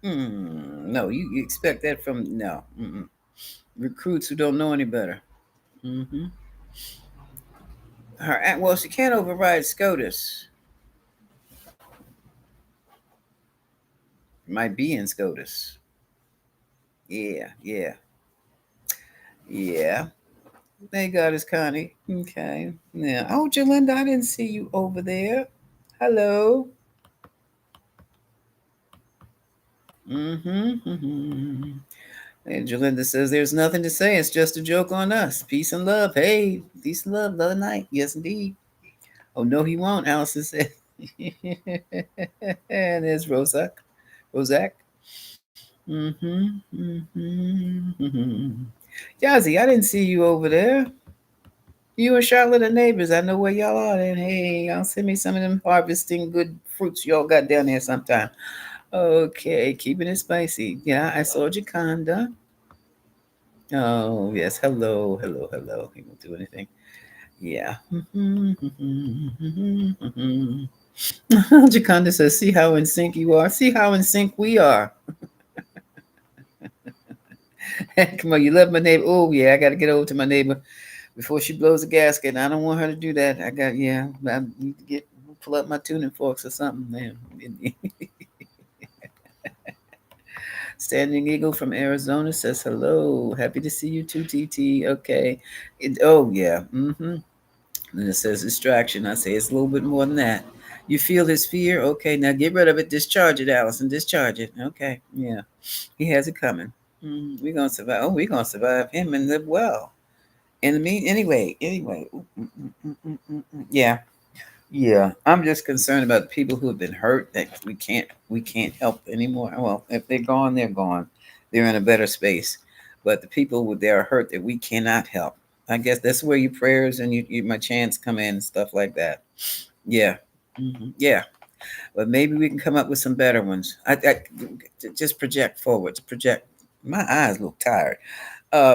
No, you expect that from no. Recruits who don't know any better. Mm-hmm. Well, she can't override SCOTUS. Might be in SCOTUS. Yeah, yeah, yeah. Thank God it's Connie. Okay. Yeah. Oh, Jalinda, I didn't see you over there. Hello. Mm-hmm. And Jalinda says there's nothing to say. It's just a joke on us. Peace and love. Hey, peace and love. Love night. Yes, indeed. Oh no, he won't. Allison said. And there's Rosak. Rosak. Mm-hmm. Yazzie, I didn't see you over there. You and Charlotte are neighbors. I know where y'all are. And hey, y'all send me some of them harvesting good fruits y'all got down there sometime. Okay, keeping it spicy. Yeah, I saw Jaconda. Oh, yes. Hello, hello, hello. He won't do anything. Yeah. Jaconda says, see how in sync you are. See how in sync we are. Come on, you love my neighbor. Oh, yeah, I got to get over to my neighbor before she blows the gasket. I don't want her to do that. I need to pull up my tuning forks or something, man. Standing Eagle from Arizona says hello. Happy to see you too, TT. Okay. Oh, yeah. And it says distraction. I say it's a little bit more than that. You feel his fear? Okay, now get rid of it. Discharge it, Allison. Discharge it. Okay. Yeah. He has it coming. We're going to survive. Oh, we're going to survive him and live well. In the mean, anyway. Yeah. Yeah, I'm just concerned about people who have been hurt that we can't help anymore. Well, if they're gone, they're gone. They're in a better space. But the people that are hurt that we cannot help, I guess that's where your prayers and my chants come in and stuff like that. Yeah, yeah. But maybe we can come up with some better ones. I just project forward. Project. My eyes look tired.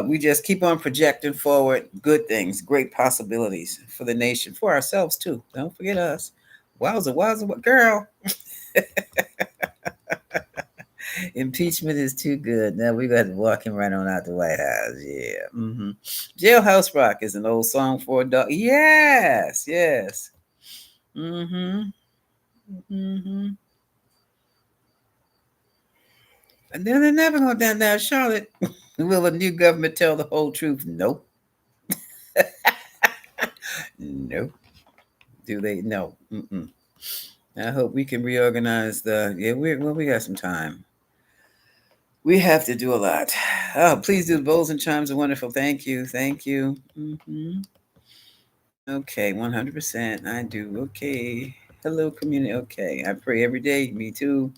We just keep on projecting forward good things, great possibilities for the nation, for ourselves too. Don't forget us. Wowza, wowza, girl. Impeachment is too good. Now we got to walk him right on out the White House. Yeah. Jailhouse Rock is an old song for a dog. Yes, yes. Mm-hmm. Mm-hmm. And then they're never going down there, Charlotte. Will the new government tell the whole truth? Nope. Nope. Do they? No. Mm-mm. I hope we can reorganize the. Yeah, we got some time. We have to do a lot. Oh, please do the bowls and chimes are wonderful. Thank you, thank you. Okay, 100%. I do. Okay. Hello, community. Okay, I pray every day. Me too,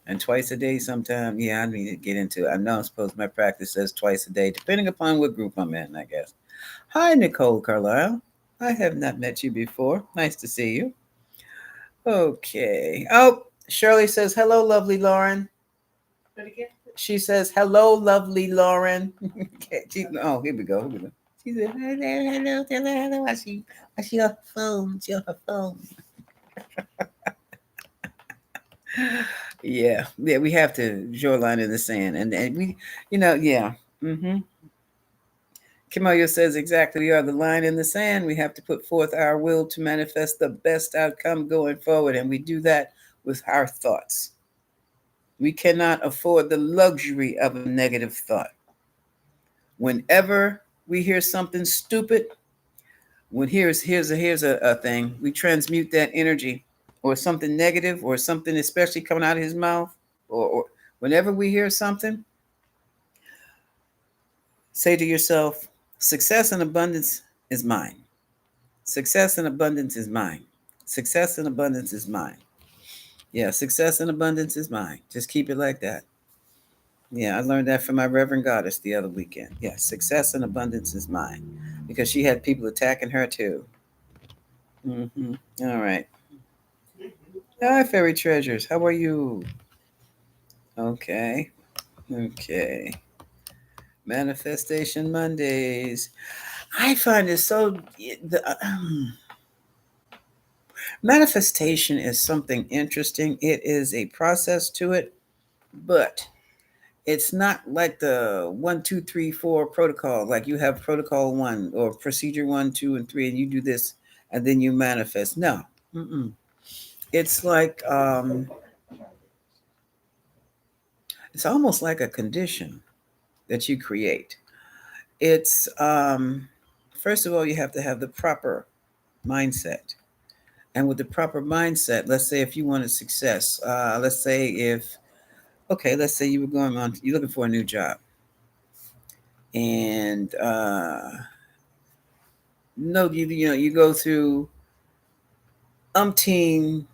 and twice a day. Sometime. Yeah, I need to get into it. I know I'm supposed my practice says twice a day, depending upon what group I'm in. I guess. Hi, Nicole Carlisle. I have not met you before. Nice to see you. Okay. Oh, Shirley says, hello, lovely Lauren. But again, She says, hello, lovely Lauren. Oh, here we go. Here we go. She said, hello. I see her phone. She on her phone. Yeah. Yeah, we have to draw a line in the sand. And we, yeah. Kimoyo says exactly. We are the line in the sand. We have to put forth our will to manifest the best outcome going forward. And we do that with our thoughts. We cannot afford the luxury of a negative thought. Whenever we hear something stupid, here's a thing, we transmute that energy or something negative or something especially coming out of his mouth or whenever we hear something, say to yourself, Success and abundance is mine. Success and abundance is mine. Success and abundance is mine. Yeah, success and abundance is mine. Just keep it like that. Yeah, I learned that from my Reverend Goddess the other weekend. Yeah, success and abundance is mine. Because she had people attacking her too. All right. Hi, Fairy Treasures. How are you? Okay. Okay. Manifestation Mondays. I find it so. Manifestation is something interesting. It is a process to it, but it's not like the 1, 2, 3, 4 protocol. Like you have protocol 1 or procedure 1, 2, and 3, and you do this, and then you manifest. No, it's like it's almost like a condition that you create. It's first of all, you have to have the proper mindset. And with the proper mindset, let's say if you wanted success, let's say if, okay, let's say you were going on, you're looking for a new job. And no, you go through umpteen,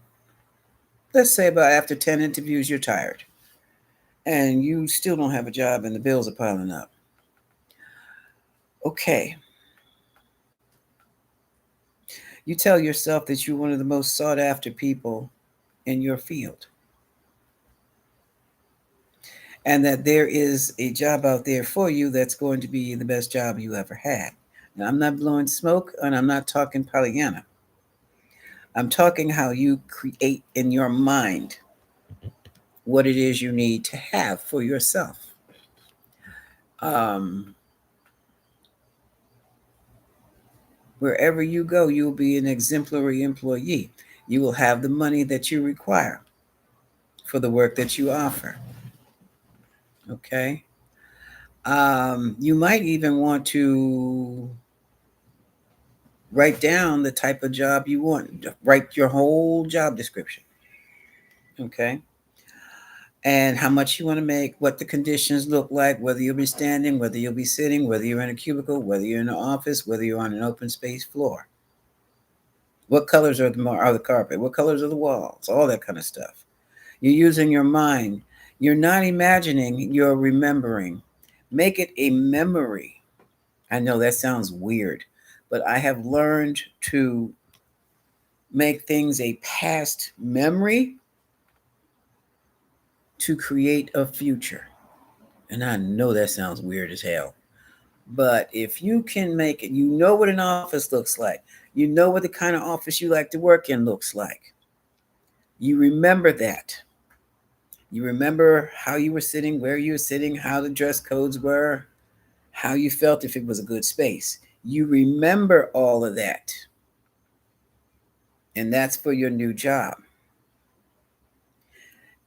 let's say about after 10 interviews, you're tired. And you still don't have a job and the bills are piling up. Okay. You tell yourself that you're one of the most sought after people in your field. And that there is a job out there for you that's going to be the best job you ever had. Now, I'm not blowing smoke and I'm not talking Pollyanna. I'm talking how you create in your mind what it is you need to have for yourself. Um, Wherever you go, you'll be an exemplary employee. You will have the money that you require for the work that you offer. Okay. You might even want to write down the type of job you want, write your whole job description. Okay. And how much you want to make, what the conditions look like, whether you'll be standing, whether you'll be sitting, whether you're in a cubicle, whether you're in an office, whether you're on an open space floor. What colors are the carpet? What colors are the walls? All that kind of stuff. You're using your mind. You're not imagining, you're remembering. Make it a memory. I know that sounds weird, but I have learned to make things a past memory to create a future. And I know that sounds weird as hell. But if you can make it, you know what an office looks like. You know what the kind of office you like to work in looks like. You remember that. You remember how you were sitting, where you were sitting, how the dress codes were, how you felt if it was a good space. You remember all of that. And that's for your new job.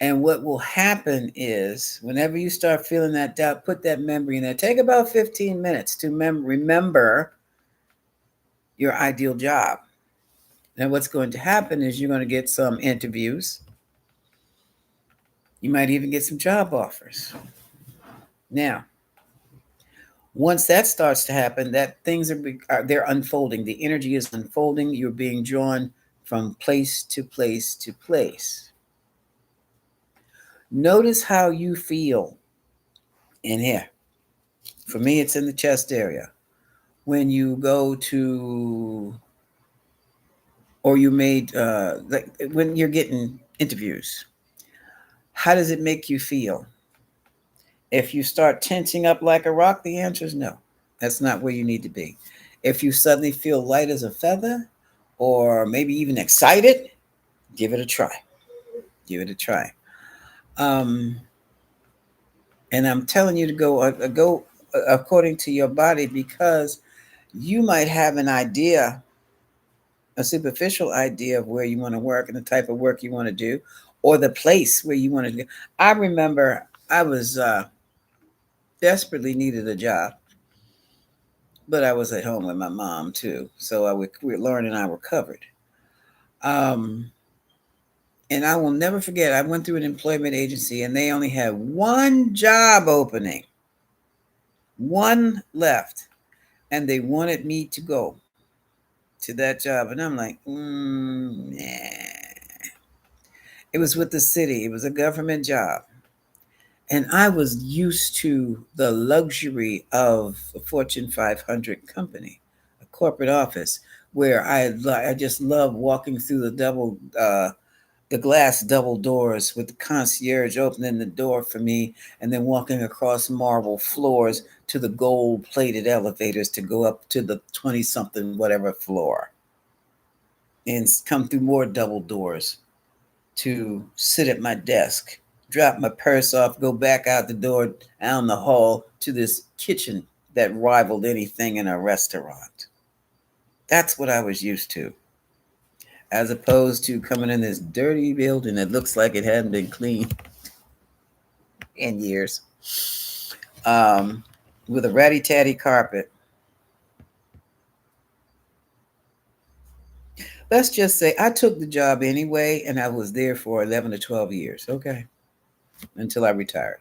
And what will happen is whenever you start feeling that doubt, put that memory in there. Take about 15 minutes to remember your ideal job. And what's going to happen is you're going to get some interviews. You might even get some job offers. Now, once that starts to happen, that things they're unfolding. The energy is unfolding. You're being drawn from place to place to place. Notice how you feel in here. For me, it's in the chest area. When you go to, or you made, like when you're getting interviews, how does it make you feel? If you start tensing up like a rock, the answer is no. That's not where you need to be. If you suddenly feel light as a feather, or maybe even excited, give it a try. Give it a try. And I'm telling you to go according to your body, because you might have an idea, a superficial idea of where you want to work and the type of work you want to do, or the place where you want to go. I remember I was desperately needed a job, but I was at home with my mom too, so Lauren and I were covered. And I will never forget, I went through an employment agency and they only had one job opening, one left. and they wanted me to go to that job, and I'm like, nah. It was with the city. It was a government job, and I was used to the luxury of a Fortune 500 company, a corporate office, where I just love walking through the glass double doors with the concierge opening the door for me, and then walking across marble floors to the gold plated elevators to go up to the 20 something whatever floor, and come through more double doors to sit at my desk, drop my purse off, go back out the door down the hall to this kitchen that rivaled anything in a restaurant. That's what I was used to, as opposed to coming in this dirty building that looks like it hadn't been cleaned in years, um, with a ratty tatty carpet. Let's just say I took the job anyway, and I was there for 11 to 12 years. Okay, until I retired.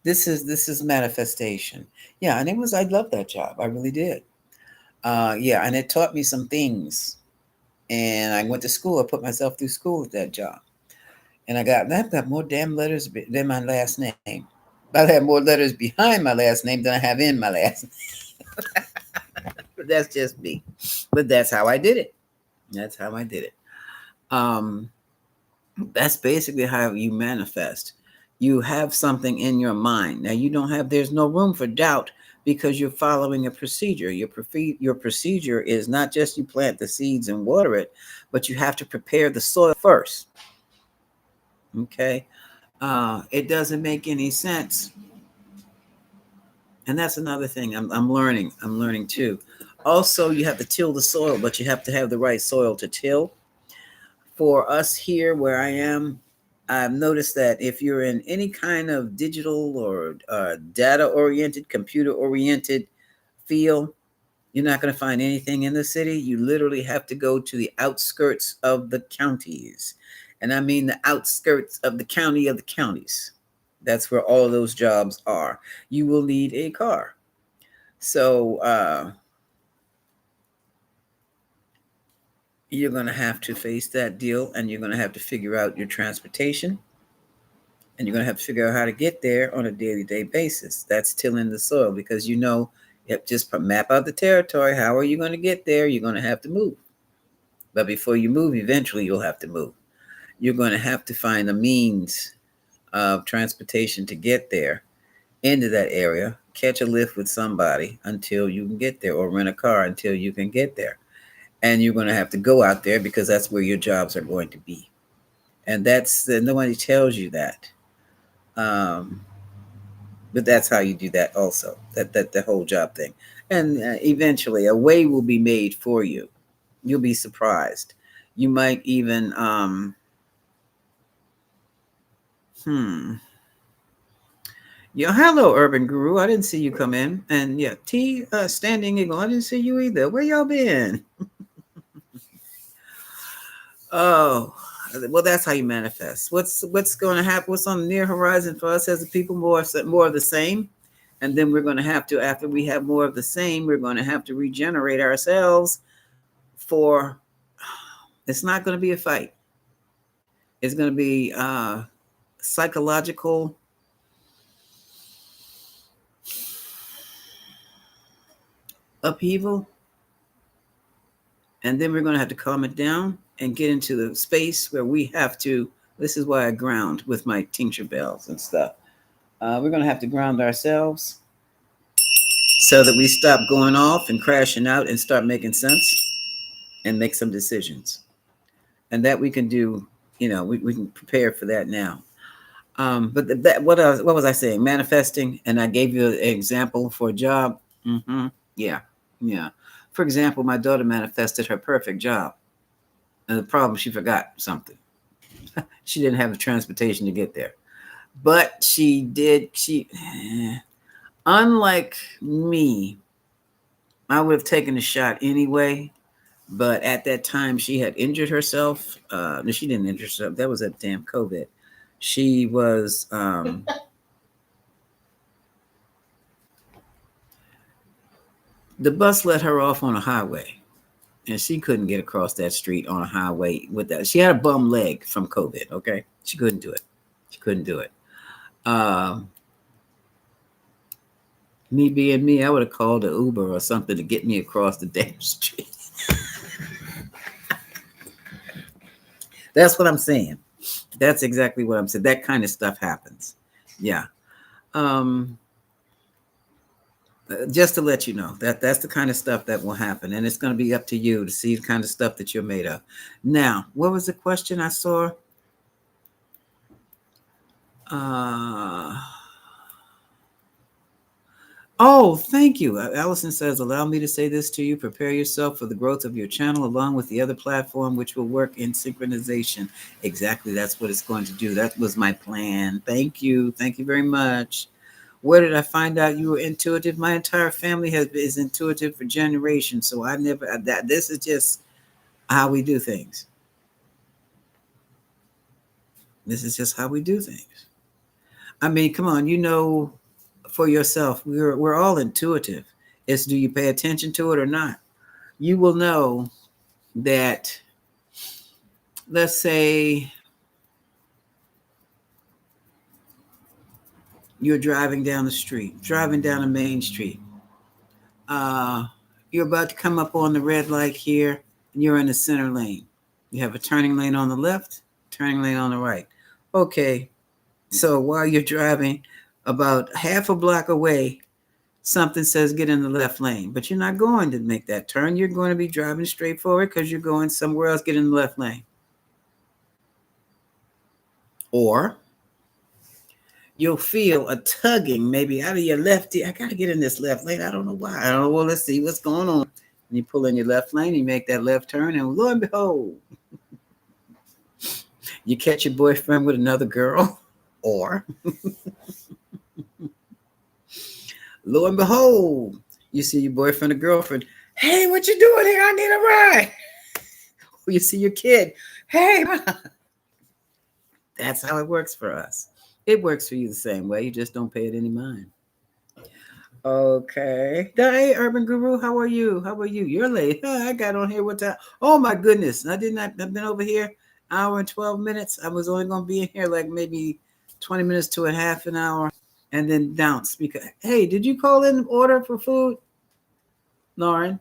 This is manifestation. Yeah, and I loved that job. I really did. Yeah, and it taught me some things. And I went to school. I put myself through school with that job, and I've got more damn letters than my last name. I have more letters behind my last name than I have in my last name. But that's just me. But that's how I did it. That's how I did it. Um, that's basically how you manifest. You have something in your mind. Now you don't have there's no room for doubt because you're following a procedure. Your procedure is not just you plant the seeds and water it, but you have to prepare the soil first. Okay. It doesn't make any sense. And that's another thing I'm learning. I'm learning too. Also, you have to till the soil, but you have to have the right soil to till. For us here where I am, I've noticed that if you're in any kind of digital or data oriented, computer oriented field, you're not going to find anything in the city. You literally have to go to the outskirts of the counties. And I mean the outskirts of the county of the counties. That's where all of those jobs are. You will need a car. So you're going to have to face that deal, and you're going to have to figure out your transportation, and you're going to have to figure out how to get there on a day-to-day basis. That's tilling the soil because you have to just map out the territory. How are you going to get there? You're going to have to move. But before you move, eventually you'll have to move. You're going to have to find a means of transportation to get there into that area, catch a lift with somebody until you can get there, or rent a car until you can get there. And you're going to have to go out there because that's where your jobs are going to be. And nobody tells you that. Um, but that's how you do that also, that the whole job thing. And eventually a way will be made for you. You'll be surprised. You might even hmm yeah, hello, Urban Guru. I didn't see you come in. And yeah, Standing Eagle. I didn't see you either. Where y'all been? Oh, well, that's how you manifest. What's going to happen? What's on the near horizon for us as a people? More of the same, and then we're going to have to, after we have more of the same, we're going to have to regenerate ourselves. For it's not going to be a fight. It's going to be psychological upheaval, and then we're going to have to calm it down and get into the space where we have to. This is why I ground with my tincture bells and stuff. We're going to have to ground ourselves so that we stop going off and crashing out and start making sense and make some decisions. And that we can do, we can prepare for that now. What was I saying? Manifesting, and I gave you an example for a job. Yeah, yeah. For example, my daughter manifested her perfect job, and the problem, she forgot something. She didn't have the transportation to get there, but she did. Unlike me, I would have taken the shot anyway. But at that time, she had injured herself. No, she didn't injure herself. That was at damn COVID. She was The bus let her off on a highway, and she couldn't get across that street on a highway with that. She had a bum leg from COVID. Okay, she couldn't do it. She couldn't do it. Um, Me being me, I would have called an Uber or something to get me across the damn street. That's what I'm saying. That's exactly what I'm saying. That kind of stuff happens. Yeah. Um, just to let you know that that's the kind of stuff that will happen, and it's going to be up to you to see the kind of stuff that you're made of. Now, what was the question I saw? Uh, Oh, thank you. Allison says, allow me to say this to you. Prepare yourself for the growth of your channel along with the other platform, which will work in synchronization. Exactly. That's what it's going to do. That was my plan. Thank you. Thank you very much. Where did I find out you were intuitive? My entire family is intuitive for generations. So I never, this is just how we do things. This is just how we do things. I mean, come on, for yourself, we're all intuitive. It's do you pay attention to it or not? You will know that, let's say you're driving down the street, driving down a main street. You're about to come up on the red light here, and you're in the center lane. You have a turning lane on the left, turning lane on the right. Okay, so while you're driving about half a block away, something says get in the left lane, but you're not going to make that turn. You're going to be driving straight forward because you're going somewhere else, get in the left lane. Or you'll feel a tugging maybe out of your left ear. I got to get in this left lane. I don't know why. I don't know. Well, let's see what's going on. And you pull in your left lane, you make that left turn, and lo and behold, you catch your boyfriend with another girl, or lo and behold, you see your boyfriend or girlfriend. Hey, what you doing here? I need a ride. Or you see your kid. Hey, that's how it works for us. It works for you the same way. You just don't pay it any mind. Okay. Hey, Urban Guru, how are you? How are you? You're late. I got on here what time? Oh my goodness. I did not. I've been over here hour and 12 minutes. I was only going to be in here like maybe 20 minutes to a half an hour and then bounce. Because, hey, did you call in order for food? Lauren,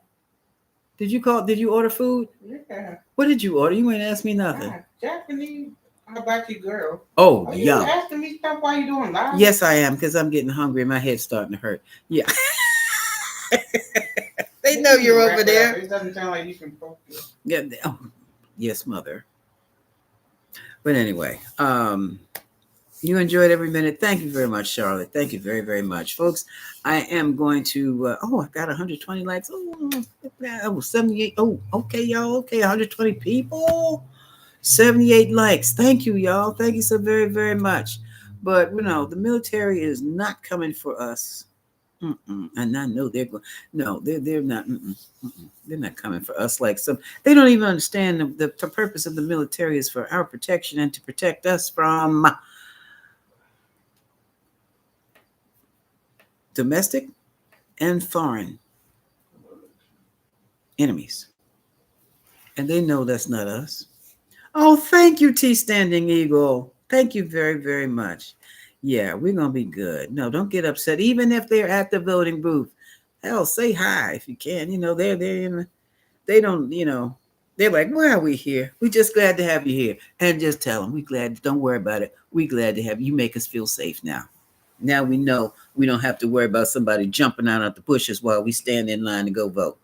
did you order food? Yeah. What did you order? You ain't asked me nothing. Japanese. How about you, girl? Oh, Are you yum. asking me stuff while you doing live? Yes, I am, because I'm getting hungry. My head's starting to hurt. Yeah. They know you're over there. It doesn't sound like you can focus. Yeah. Oh, yes, mother. But anyway, you enjoyed every minute. Thank you very much, Charlotte. Thank you very, very much, folks. I am going to. I got 120 likes. Oh, 78. Oh, okay, y'all. Okay, 120 people. 78 likes. Thank you, y'all. Thank you so very, very much. But the military is not coming for us. And I know they're going. No, they're not. They're not coming for us like some. They don't even understand the purpose of the military is for our protection and to protect us from domestic and foreign enemies. And they know that's not us. Oh, thank you, T Standing Eagle. Thank you very, very much. Yeah, we're going to be good. No, don't get upset. Even if they're at the voting booth, hell, say hi if you can. They don't, they're like, why are we here? We're just glad to have you here. And just tell them, we're glad. Don't worry about it. We're glad to have you. Make us feel safe now. Now we know we don't have to worry about somebody jumping out of the bushes while we stand in line to go vote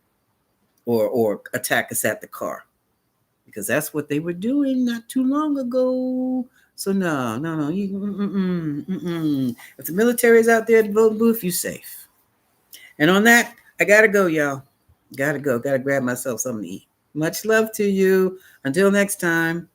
or attack us at the car. Because that's what they were doing not too long ago. So no. If the military is out there at the voting booth, you're safe. And on that, I gotta go, y'all. Gotta go. Gotta grab myself something to eat. Much love to you. Until next time.